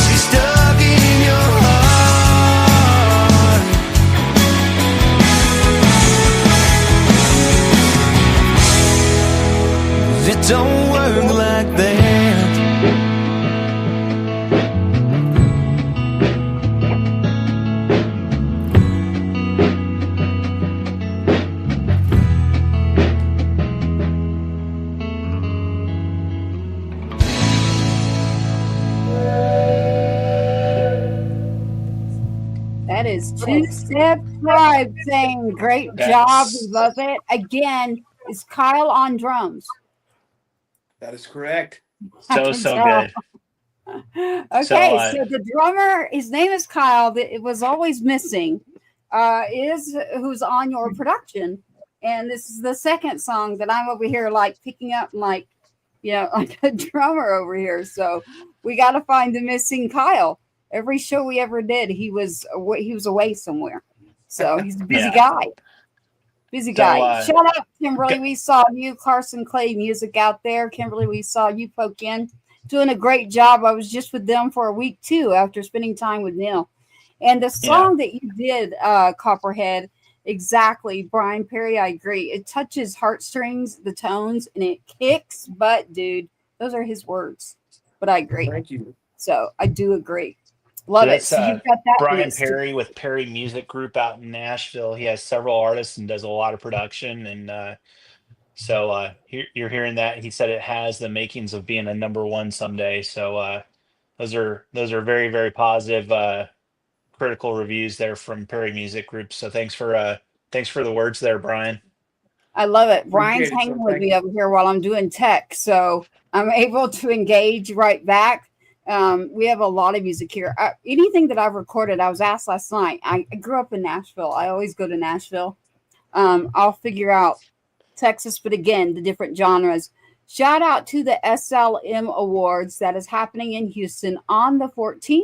She's stuck in your heart. It don't work like that.
That is Two-Step Tribe saying, great job. We love it. Again, is Kyle on drums?
That is correct.
I
So
can
so
tell.
good.
Okay, so the drummer, his name is Kyle. It was always missing. Is who's on your production, and this is the second song that I'm over here like picking up, like like a drummer over here. So we got to find the missing Kyle. Every show we ever did, he was away somewhere. So he's a busy
Yeah.
guy. Busy
So,
guy. Shout out, Kimberly.
go-
We saw you, Carson Clay Music out there. Kimberly, we saw you poke in. Doing a great job. I was just with them for a week too after spending time with Neil. And the song that you did, Copperhead, exactly, Brian Perry, I agree. It touches heartstrings, the tones, and it kicks butt, dude. Those are his words. But I agree.
Thank you.
So I do agree. Love
So
it.
that's
So you've got that
Brian
list.
Perry with Perry Music Group out in Nashville. He has several artists and does a lot of production. And so you're hearing that. He said it has the makings of being a number one someday. So those are very, very positive critical reviews there from Perry Music Group. So thanks for the words there, Brian.
I love it. Brian's
Appreciate it,
hanging
so
with
thank
me
you.
over here while I'm doing tech, so I'm able to engage right back. We have a lot of music here. Anything that I've recorded, I was asked last night. I grew up in Nashville. I always go to Nashville. I'll figure out Texas, but again, the different genres. Shout out to the SLM Awards that is happening in Houston on the 14th,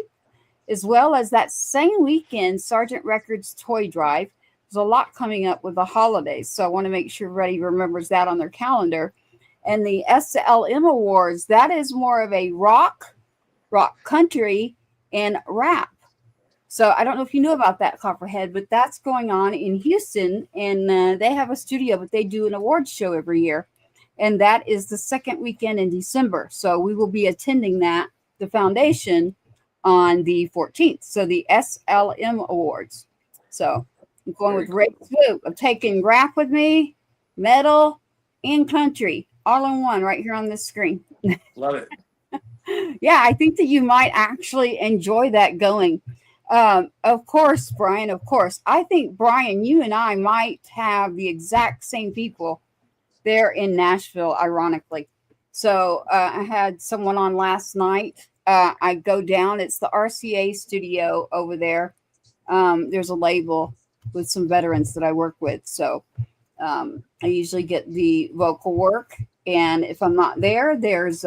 as well as that same weekend, Sergeant Records Toy Drive. There's a lot coming up with the holidays, so I want to make sure everybody remembers that on their calendar. And the SLM Awards, that is more of a rock country, and rap. So I don't know if you know about that, Copperhead, but that's going on in Houston, and they have a studio, but they do an awards show every year, and that is the second weekend in December. So we will be attending that, the foundation, on the 14th. So the SLM Awards. So I'm going with Ray Swoop. I'm taking rap with me, metal, and country, all in one right here on this screen.
Love it.
Yeah, I think that you might actually enjoy that going. Of course, Brian, of course. I think, Brian, you and I might have the exact same people there in Nashville, ironically. So I had someone on last night. I go down. It's the RCA studio over there. There's a label with some veterans that I work with. So I usually get the vocal work. And if I'm not there, there's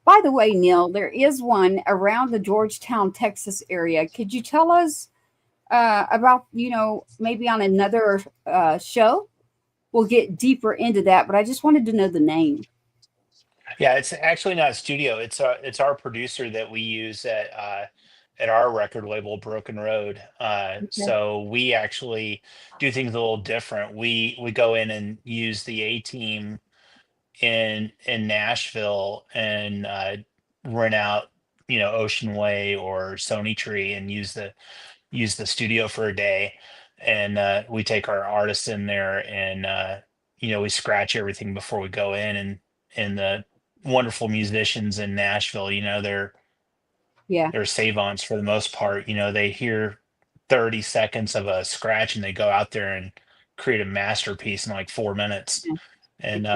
by the way, Neil, there is one around the Georgetown, Texas area. Could you tell us about, maybe on another show? We'll get deeper into that, but I just wanted to know the name.
Yeah, it's actually not a studio. It's our producer that we use at our record label, Broken Road. So we actually do things a little different. We go in and use the A team in Nashville and rent out Ocean Way or Sony Tree and use the studio for a day, and we take our artists in there and we scratch everything before we go in, and the wonderful musicians in Nashville, they're savants for the most part. They hear 30 seconds of a scratch and they go out there and create a masterpiece in like 4 minutes. And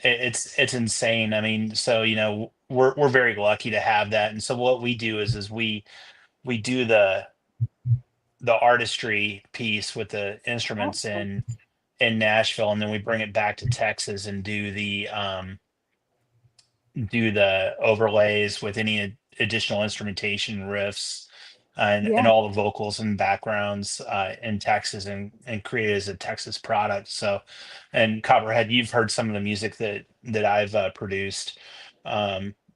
it's insane. I mean, so we're very lucky to have that. And so what we do is we do the artistry piece with the instruments in Nashville, and then we bring it back to Texas and do the overlays with any additional instrumentation, riffs, and all the vocals and backgrounds in Texas, and create it as a Texas product. So, and Copperhead, you've heard some of the music that I've produced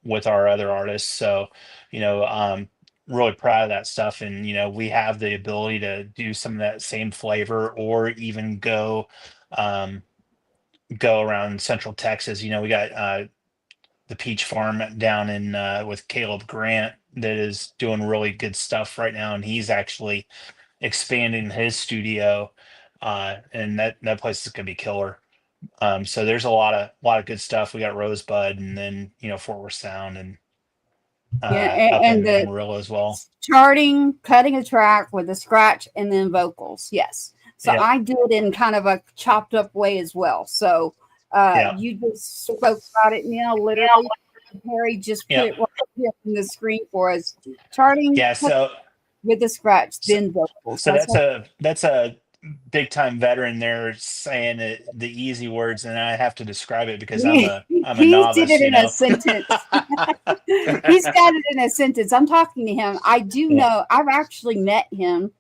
with our other artists. So, really proud of that stuff. And, we have the ability to do some of that same flavor, or even go around Central Texas. We got the Peach Farm down in with Caleb Grant that is doing really good stuff right now, and he's actually expanding his studio, and that place is gonna be killer. So there's a lot of good stuff. We got Rosebud, and then Fort Worth Sound, and up in
the
Amarillo as well.
Charting, cutting a track with a scratch, and then vocals. Yes. So I do it in kind of a chopped up way as well. So
Yeah.
You just spoke about it, Neil. Literally, Harry just put
Yeah.
it right here on the screen for us. Charting
Yeah.
with a scratch,
So,
then vocals.
so
That's
that's a big time veteran there saying the easy words, and I have to describe it because I'm a
he did
novice,
it
you
in a
know.
sentence. He's got it in a sentence. I'm talking to him. I do
Yeah.
know. I've actually met him,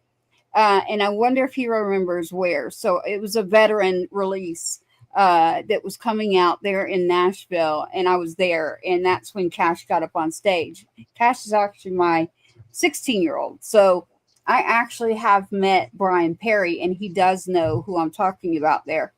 and I wonder if he remembers where. So it was a veteran release that was coming out there in Nashville, and I was there, and that's when Cash got up on stage. Cash is actually my 16-year-old, so I actually have met Brian Perry, and he does know who I'm talking about there.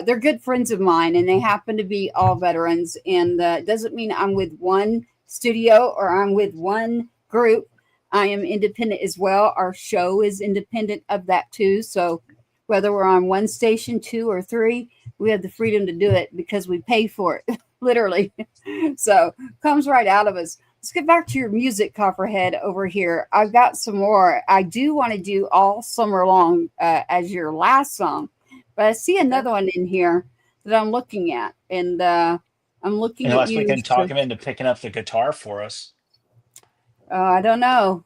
They're good friends of mine, and they happen to be all veterans. And it doesn't mean I'm with one studio or I'm with one group. I am independent as well. Our show is independent of that too. So whether we're on one station, two, or three, we have the freedom to do it because we pay for it, literally. So comes right out of us. Let's get back to your music, Copperhead, over here. I've got some more. I do want to do All Summer Long as your last song, but I see another one in here that I'm looking at, and I'm looking at
Unless we
you.
can talk him into picking up the guitar for us.
I don't know.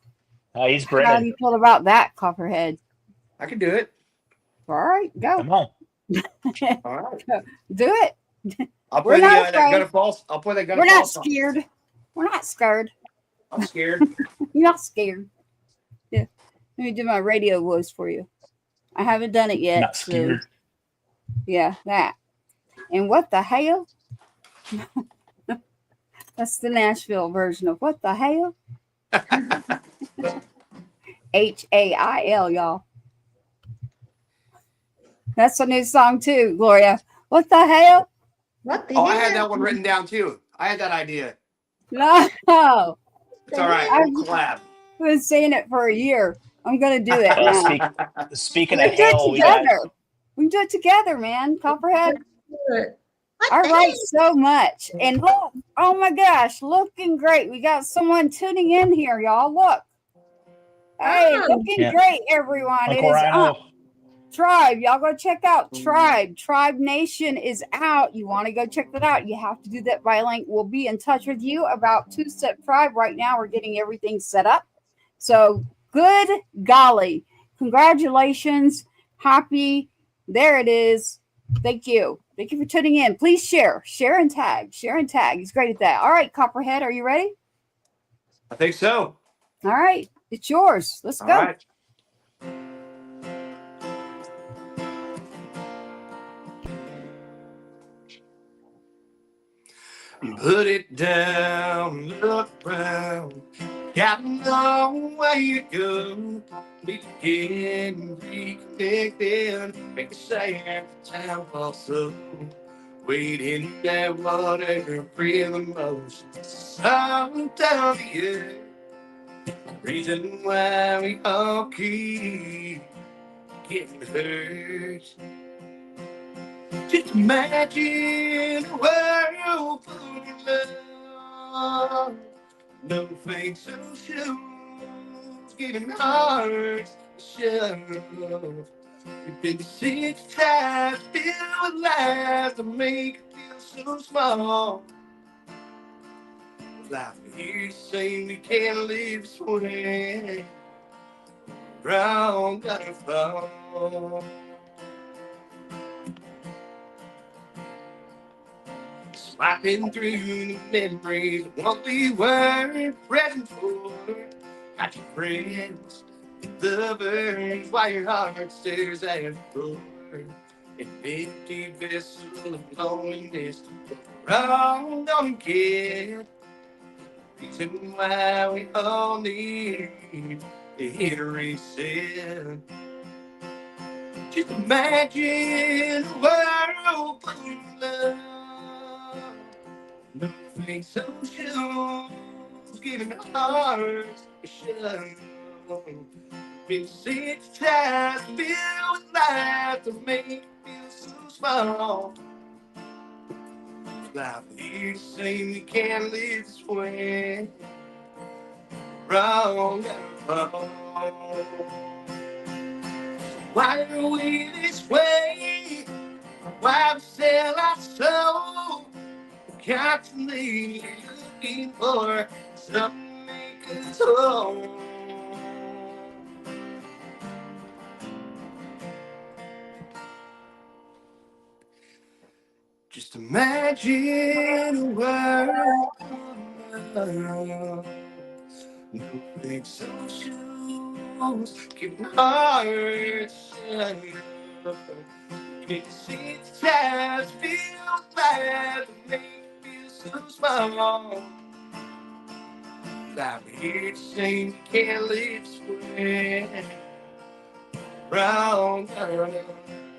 He's
How do
bred.
you feel about that, Copperhead?
I can do it.
All right, go.
Come on.
All right.
Do it.
I'll
We're
play
not
that
afraid.
Gunna Falls. I'll play that Gunna
We're not
Falls song.
scared. We're not scared.
I'm scared.
You're not scared. Yeah. Let me do my radio voice for you. I haven't done it yet.
Not scared.
So, yeah, that. And what the hell? That's the Nashville version of what the hell? HAIL, y'all. That's a new song too, Gloria. What the hell?
What the
Oh, I
hell?
had that one written down too. I had that idea.
No.
It's all right.
I've
We'll collab.
been saying it for a year. I'm gonna do it
Well,
now.
speaking
We
of
can do it
hail, we got
together. We can do it together, man. Copperhead.
What
I
the
write
hell?
so much. And look, oh my gosh, looking great. We got someone tuning in here, y'all. Look. Hey,
Oh.
looking
Yeah.
great, everyone. It
Uncle
is
Rhino.
Tribe. Y'all go check out Tribe. Tribe Nation is out. You want to go check that out? You have to do that by link. We'll be in touch with you about Two-Step Tribe. Right now, we're getting everything set up. So, good golly. Congratulations. Happy. There it is. Thank you. Thank you for tuning in. Please share. Share and tag. Share and tag. He's great at that. All right, Copperhead, are you ready?
I think so.
All right. It's yours. Let's
All
go.
right. Put it down, look around. Got a long way to go. We can reconnected. Make a sad time also. Waiting that water, breathing motion. Some down here. Reason why we all keep getting hurt. Just imagine a world full of love. No fake social, giving hearts a shove. We've been 6 times filled with lies to make it feel so small. Life here to say we can't live this way. Wrong, gotta fall. Swiping through the memories of what we were present for. Got your friends, your lovers, while your heart stares at the floor. An empty vessel of loneliness, we're all gonna get. Reason why we all need to hit a reset. Just imagine a world full of love. No fake social, giving hearts a shove. Been 6 times filled with lies to make it feel so small. Life here to say we can't live this way. Wrong and wrong. Why are we this way?
Why sell our soul? Constantly looking for something to make us whole. Just imagine a world no fake socials, keeping hearts shut. You can see the times feel bad, but make you feel so small. I'm here to say you can't live sweat. Wrong,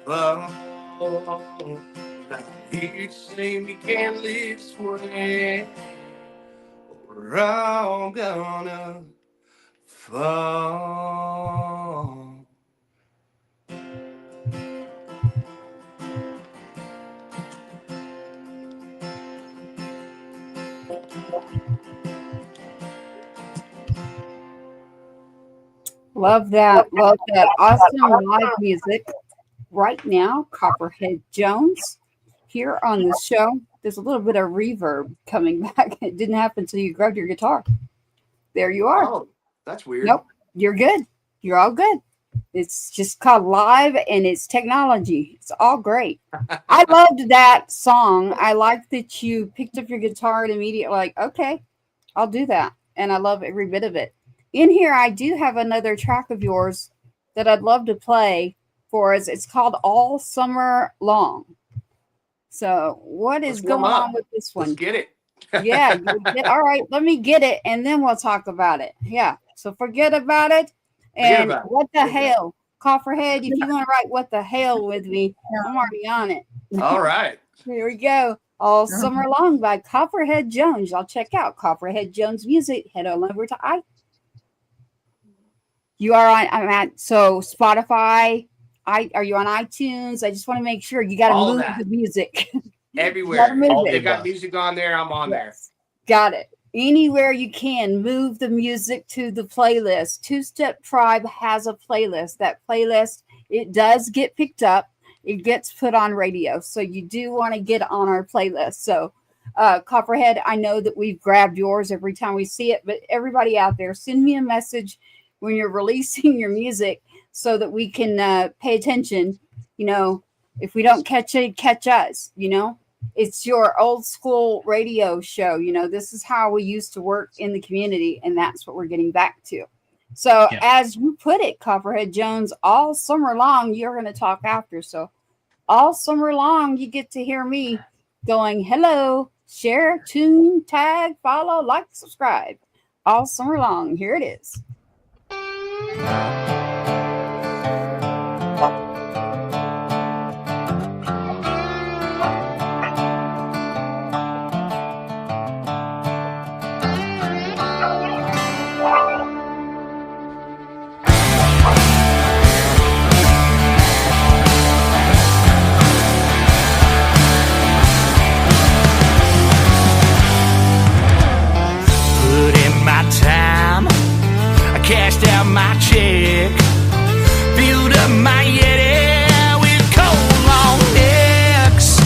wrong. I'm here to say we can't live sweat. We're all gonna fall.
Love that. Love that. Awesome live music. Right now, Copperhead Jones here on the show. There's a little bit of reverb coming back. It didn't happen until you grabbed your guitar. There you are.
Oh, that's weird.
Nope. You're good. You're all good. It's just called live and it's technology. It's all great. I loved that song. I like that you picked up your guitar and immediately like, okay, I'll do that. And I love every bit of it. In here, I do have another track of yours that I'd love to play for us. It's called All Summer Long. So what is going on with this one?
Let's get it.
Yeah. All right. Let me get it and then we'll talk about it. Yeah. So forget about it. And what the hell? Copperhead, if you want to write what the hell with me, I'm already on it.
All right.
Here we go. All Summer Long by Copperhead Jones. Y'all check out Copperhead Jones music. Head on over to You are on, I'm at, so Spotify, are you on iTunes? I just want to make sure you got to move the music.
Everywhere.
They
got music on there. I'm on there.
Got it. Anywhere you can, move the music to the playlist. Two Step Tribe has a playlist. That playlist, it does get picked up. It gets put on radio. So you do want to get on our playlist. So Copperhead, I know that we've grabbed yours every time we see it, but everybody out there, send me a message when you're releasing your music so that we can pay attention. You know, if we don't catch it, catch us, you know. It's your old school radio show. You know, this is how we used to work in the community, and that's what we're getting back to. So as you put it, Copperhead Jones, all summer long, you're going to talk after. So all summer long, you get to hear me going, hello, share, tune, tag, follow, like, subscribe. All summer long. Here it is.
Cashed out my check, filled up my Yeti with cold long necks.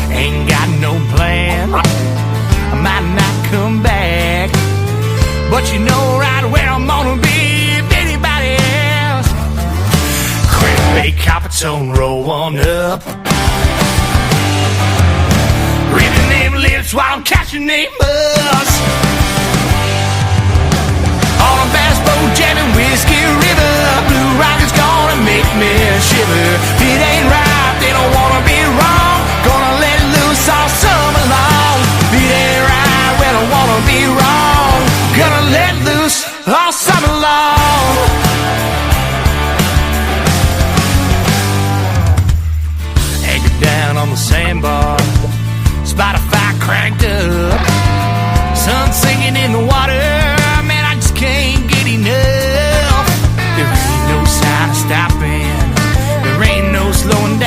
Ain't got no plan, I might not come back, but you know right where I'm gonna be if anybody else. Crack copper tone, roll one up, reading them lips while I'm catching them buzz. On a bass boat jamming Whiskey River, Blue Rock is gonna make me shiver. If it ain't right, they don't wanna be wrong. Gonna let loose all summer long. If it ain't right, well, I wanna be wrong. Gonna let loose all summer long. Anchor down on the sandbar, Spotify cranked up, sun singing in the water. Can't get enough. There ain't no sign of stopping. There ain't no slowing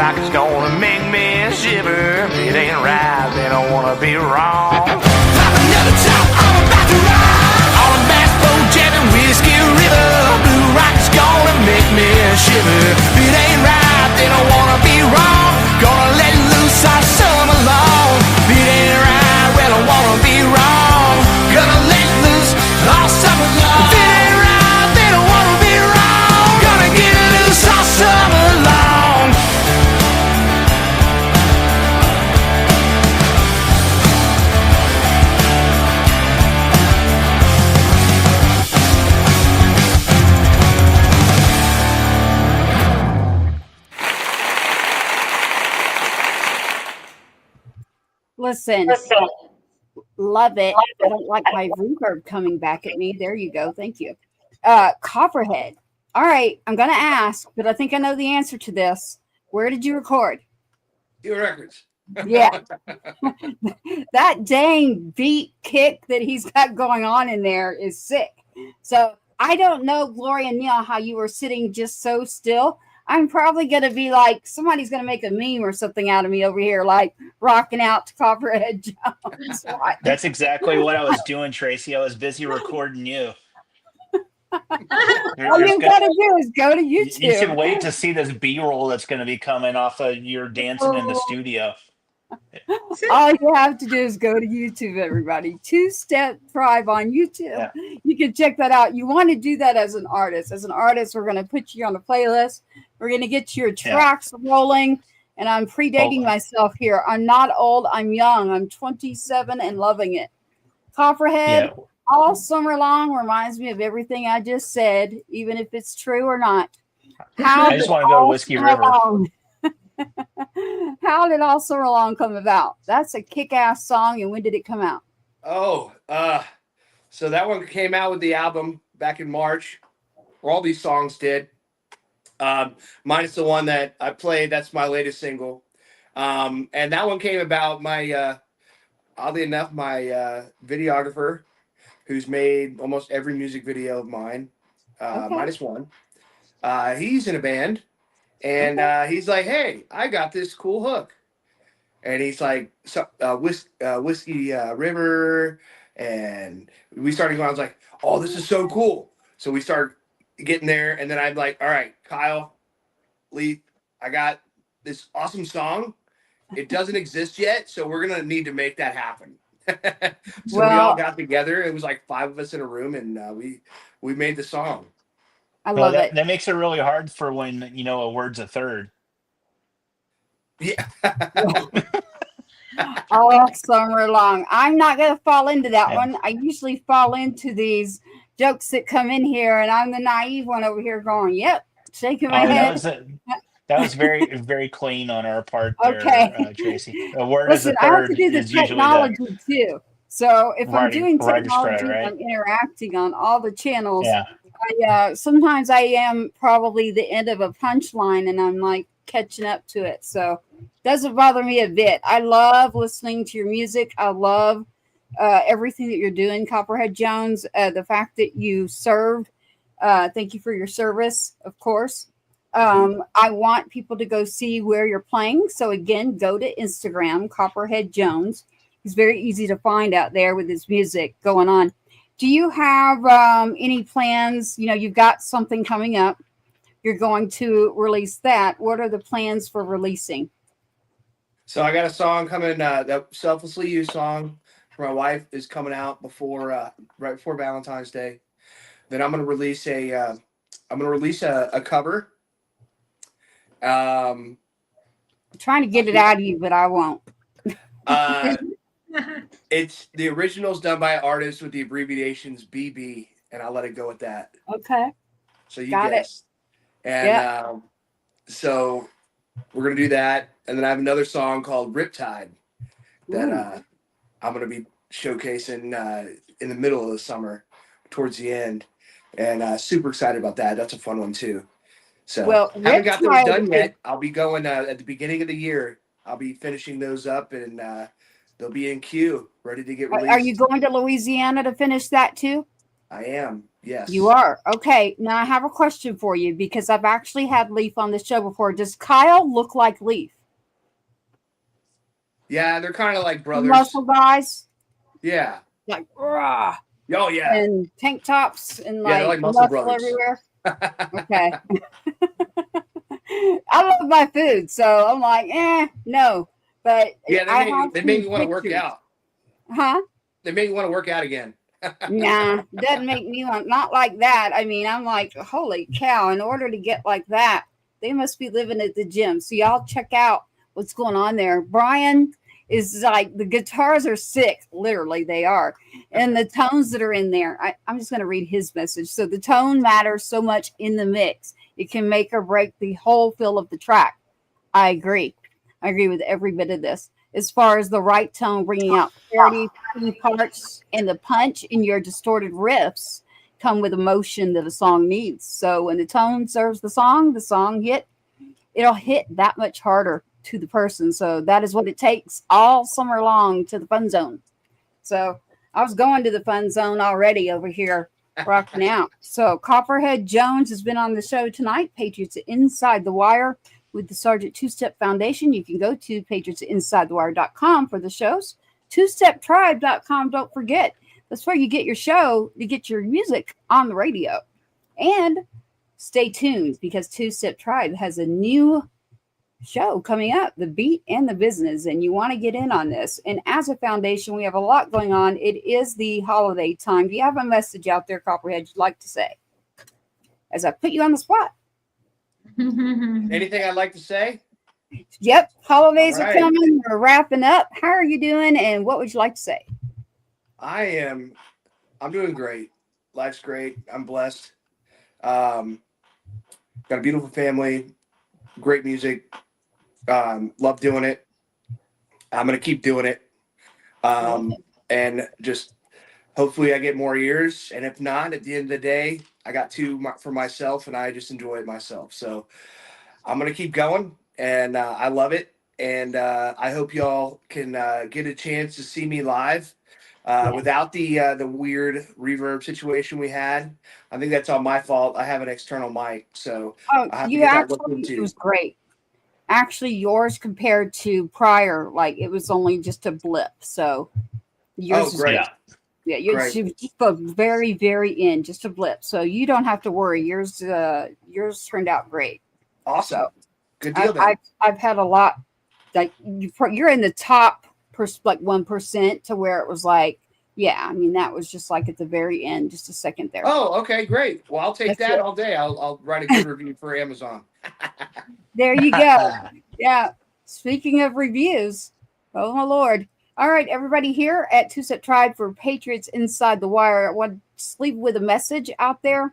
rock is gonna make me shiver. If it ain't right, then I wanna be wrong. Pop another top, I'm about to ride on a bass boat jamming Whiskey River. Blue rock is gonna make me shiver. If it ain't right, then I wanna be wrong. Gonna let loose all summer long. If it ain't right, well I wanna be wrong. Gonna let loose all summer long. If it ain't right, then I wanna be wrong. Gonna get loose all summer long.
Listen, love it. I don't like my reverb coming back at me. There you go. Thank you. Copperhead. All right, I'm going to ask, but I think I know the answer to this. Where did you record?
Your records.
Yeah. That dang beat kick that he's got going on in there is sick. So I don't know, Gloria and Neil, how you were sitting just so still. I'm probably going to be like, somebody's going to make a meme or something out of me over here, like rocking out to Copperhead Jones.
That's exactly what I was doing, Tracy. I was busy recording you.
All you got to do is go to YouTube.
You should wait to see this B-roll that's going to be coming off of your dancing in the studio.
All you have to do is go to YouTube, everybody. Two-Step Tribe on YouTube.
Yeah.
You can check that out. You want to do that as an artist. As an artist, we're going to put you on a playlist. We're going to get your tracks rolling. And I'm predating myself here. I'm not old. I'm young. I'm 27 and loving it. Copperhead, all summer long reminds me of everything I just said, even if it's true or not.
I just want to go to Whiskey River.
How did All Summer Long come about? That's a kick-ass song, and when did it come out?
Oh, so that one came out with the album back in March, where all these songs did. Minus the one that I played, that's my latest single. And that one came about oddly enough, my videographer, who's made almost every music video of mine, minus one. He's in a band. And he's like, hey, I got this cool hook. And he's like, Whiskey River. And we started going, I was like, oh, this is so cool. So we started getting there. And then I'm like, all right, Kyle, Lee, I got this awesome song. It doesn't exist yet. So we're going to need to make that happen. So we all got together. It was like 5 of us in a room. And we made the song.
I love it.
That makes it really hard for when, a word's a third.
Yeah.
All summer long. I'm not going to fall into that one. I usually fall into these jokes that come in here, and I'm the naive one over here going, yep, shaking my head.
That was very, very clean on our part there, Tracy. A word
Listen,
is a third.
I have to do the technology too. So if I'm doing technology,
right?
I'm interacting on all the channels. Yeah. Sometimes I am probably the end of a punchline and I'm like catching up to it. So it doesn't bother me a bit. I love listening to your music. I love everything that you're doing, Copperhead Jones. The fact that you served. Thank you for your service, of course. I want people to go see where you're playing. So again, go to Instagram, Copperhead Jones. He's very easy to find out there with his music going on. Do you have any plans? You've got something coming up. You're going to release that. What are the plans for releasing?
So I got a song coming, that Selflessly You song for my wife is coming out right before Valentine's Day. Then I'm going to release a cover.
I'm trying to get it out of you, but I won't.
It's the originals done by artists with the abbreviations BB, and I'll let it go with that.
Okay.
So you guessed. And so we're gonna do that, and then I have another song called Riptide that I'm gonna be showcasing in the middle of the summer, towards the end, and super excited about that. That's a fun one too. So haven't got those done yet. I'll be going at the beginning of the year. I'll be finishing those up, and they'll be in queue, ready to get released.
Are you going to Louisiana to finish that too?
I am. Yes.
You are. Okay. Now I have a question for you because I've actually had Leaf on the show before. Does Kyle look like Leaf?
Yeah, they're kind of like
The
brothers.
muscle guys?
Yeah.
Like, rah,
Oh yeah.
and tank tops and
Yeah, they're
like
like muscle
muscle
brothers.
everywhere. Okay. I love my food, so I'm like, no. But
Yeah,
I have
they make
seen
me want to work
pictures.
out.
Huh?
They make me want to work out again.
Nah, doesn't make me want, not like that. I mean, I'm like, holy cow, in order to get like that, they must be living at the gym. So y'all check out what's going on there. Brian is like, the guitars are sick, literally they are. And the tones that are in there, I'm just going to read his message. So the tone matters so much in the mix. It can make or break the whole feel of the track. I agree. I agree with every bit of this. As far as the right tone, bringing out clarity, parts, and the punch in your distorted riffs come with emotion that a song needs. So when the tone serves the song it'll hit that much harder to the person. So that is what it takes all summer long to the fun zone. So I was going to the fun zone already over here, rocking out. So Copperhead Jones has been on the show tonight. Patriots Inside the Wire with the Sergeant Two-Step Foundation. You can go to patriotsinsidethewire.com for the shows. twosteptribe.com, don't forget. That's where you get your show, you get your music on the radio. And stay tuned because Two Step Tribe has a new show coming up, The Beat and the Business, and you want to get in on this. And as a foundation, we have a lot going on. It is the holiday time. Do you have a message out there, Copperhead, you'd like to say? As I put you on the spot.
Anything I'd like to say?
Yep, holidays
All
are
right.
coming. We're wrapping up. How are you doing, and what would you like to say?
I'm doing great. Life's great. I'm blessed. Got a beautiful family, great music. Love doing it. I'm gonna keep doing it. And just hopefully I get more years. And if not, at the end of the day, I got two for myself, and I just enjoy it myself. So I'm gonna keep going, and I love it. And I hope y'all can get a chance to see me live without the weird reverb situation we had. I think that's all my fault. I have an external mic, so I have to
You
get that looked
actually, it
into.
was great. Actually, yours compared to prior, like it was only just a blip. So yours is
great.
Yeah.
Yeah, yours
Great.
was just a very, very end, just a blip. So you don't have to worry. Yours turned out great.
Awesome.
So
Good deal, then.
I've had a lot. Like you're in the top like 1% to where it was like, yeah. I mean, that was just like at the very end, just a second there.
Oh, okay, great. Well, I'll take
That's
that
it.
all day. I'll write a good review for Amazon.
There you go. Yeah. Speaking of reviews, oh my Lord. All right, everybody here at Two Step Tribe for Patriots Inside the Wire. I want to leave with a message out there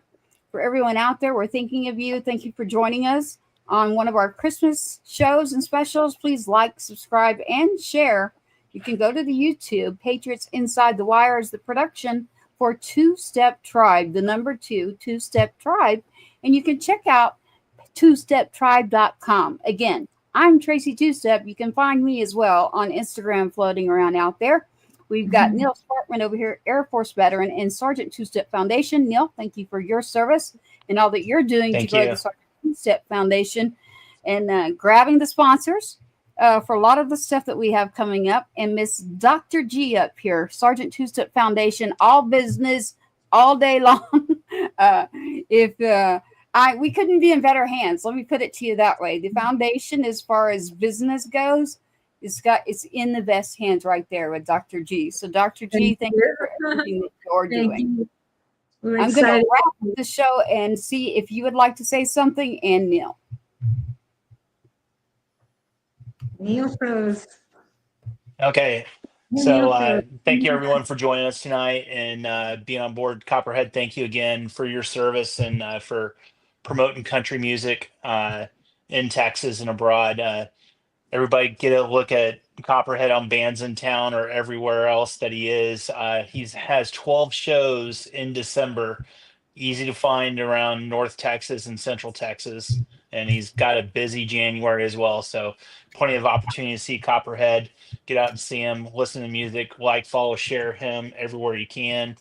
for everyone out there. We're thinking of you. Thank you for joining us on one of our Christmas shows and specials. Please like, subscribe, and share. You can go to the YouTube. Patriots Inside the Wire is the production for Two Step Tribe, the number 2, Two Step Tribe. And you can check out twosteptribe.com. Again, I'm Tracy Two-Step. You can find me as well on Instagram floating around out there. We've got Neil Sparkman over here, Air Force veteran and Sergeant Two-Step Foundation. Neil, thank you for your service and all that you're doing
Thank
to grow
you.
the Sergeant Two-Step Foundation and grabbing the sponsors for a lot of the stuff that we have coming up. And Miss Dr. G up here, Sergeant Two-Step Foundation, all business, all day long. We couldn't be in better hands. Let me put it to you that way. The foundation, as far as business goes, it's in the best hands right there with Dr. G. So Dr. G, thank you for everything that you're doing.
We're
I'm going
excited.
to wrap the show and see if you would like to say something, and Neil.
Neil froze.
Okay. So thank you everyone for joining us tonight and being on board. Copperhead, thank you again for your service and for promoting country music in Texas and abroad. Everybody get a look at Copperhead on Bands in Town or everywhere else that he is. He has 12 shows in December, easy to find around North Texas and Central Texas. And he's got a busy January as well. So plenty of opportunity to see Copperhead. Get out and see him, listen to music, like, follow, share him everywhere you can.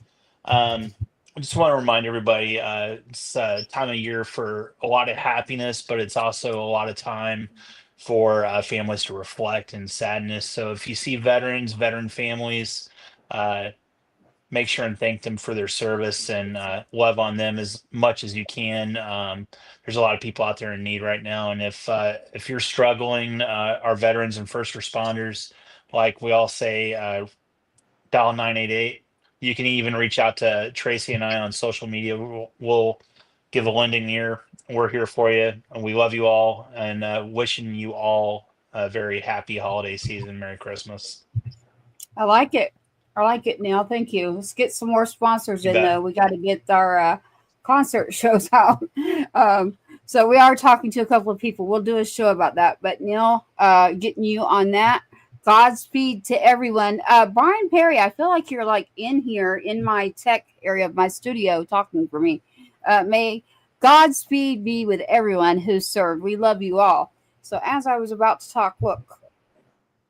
I just want to remind everybody, it's a time of year for a lot of happiness, but it's also a lot of time for families to reflect and sadness. So if you see veteran families, uh, make sure and thank them for their service and love on them as much as you can. There's a lot of people out there in need right now, and if you're struggling, our veterans and first responders, like we all say, dial 988. You can even reach out to Tracy and I on social media. We'll give a lending ear. We're here for you, and we love you all, and wishing you all a very happy holiday season. Merry Christmas.
I like it. I like it, Neil. Thank you. Let's get some more sponsors
You
in,
bet.
though. We got to get our concert shows out. So we are talking to a couple of people. We'll do a show about that. But Neil, getting you on that. Godspeed to everyone. Brian Perry, I feel like you're like in here in my tech area of my studio talking for me. May Godspeed be with everyone who served. We love you all. So as I was about to talk, look,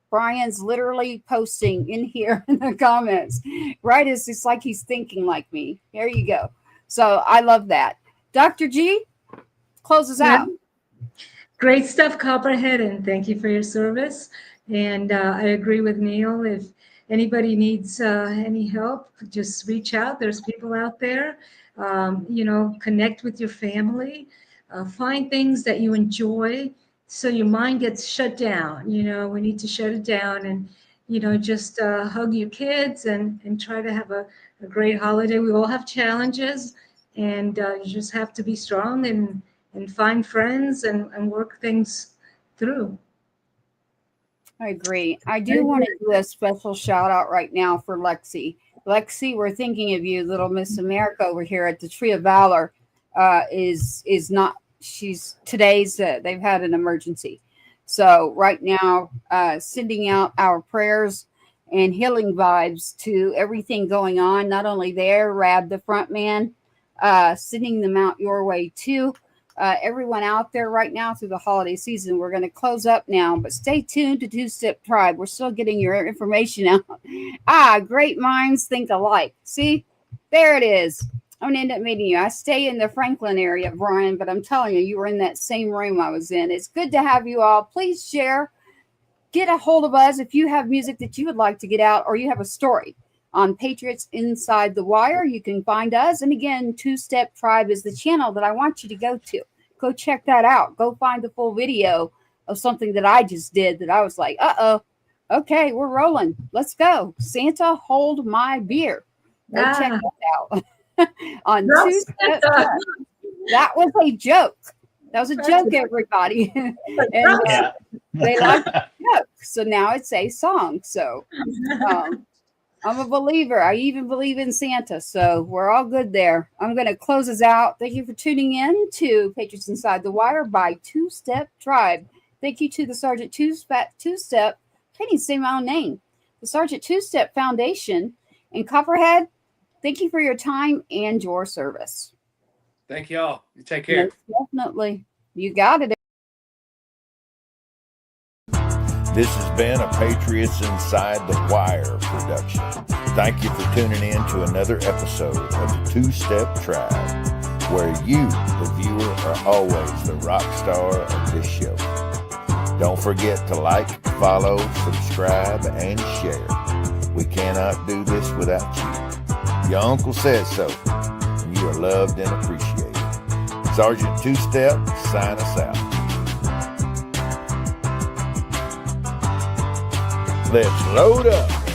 Brian's literally posting in here in the comments, right? It's just like he's thinking like me. There you go. So I love that. Dr. G, close us out.
Great stuff, Copperhead, and thank you for your service. And I agree with Neil. If anybody needs any help, just reach out. There's people out there. Connect with your family. Find things that you enjoy so your mind gets shut down. We need to shut it down and, just hug your kids and try to have a great holiday. We all have challenges, and you just have to be strong and find friends and work things through.
I agree. I do want to do a special shout out right now for Lexi. Lexi, we're thinking of you, little Miss America over here at the Tree of Valor. Is not. She's today's. They've had an emergency, so right now, sending out our prayers and healing vibes to everything going on. Not only there, Rab the front man, sending them out your way too. Everyone out there right now through the holiday season. We're going to close up now, but stay tuned to Two Step Tribe. We're still getting your information out. Great minds think alike. See, there it is. I'm going to end up meeting you. I stay in the Franklin area, Brian, but I'm telling you, you were in that same room I was in. It's good to have you all. Please share. Get a hold of us if you have music that you would like to get out or you have a story on Patriots Inside the Wire. You can find us. And again, Two Step Tribe is the channel that I want you to go to. Go check that out. Go find the full video of something that I just did that I was like, okay, we're rolling. Let's go. Santa, hold my beer. Go check that out. On Two Step Tribe. That was a joke. That was a joke, everybody. And they like the joke. So now it's a song. So I'm a believer. I even believe in Santa. So we're all good there. I'm going to close us out. Thank you for tuning in to Patriots Inside the Wire by Two Step Tribe. Thank you to the Sergeant Two Step. I can't even say my own name. The Sergeant Two Step Foundation and Copperhead. Thank you for your time and your service.
Thank y'all. You take care.
Most definitely. You got it.
This has been a Patriots Inside the Wire production. Thank you for tuning in to another episode of the Two Step Tribe, where you, the viewer, are always the rock star of this show. Don't forget to like, follow, subscribe, and share. We cannot do this without you. Your uncle says so, and you are loved and appreciated. Sergeant Two Step, sign us out. Let's load up.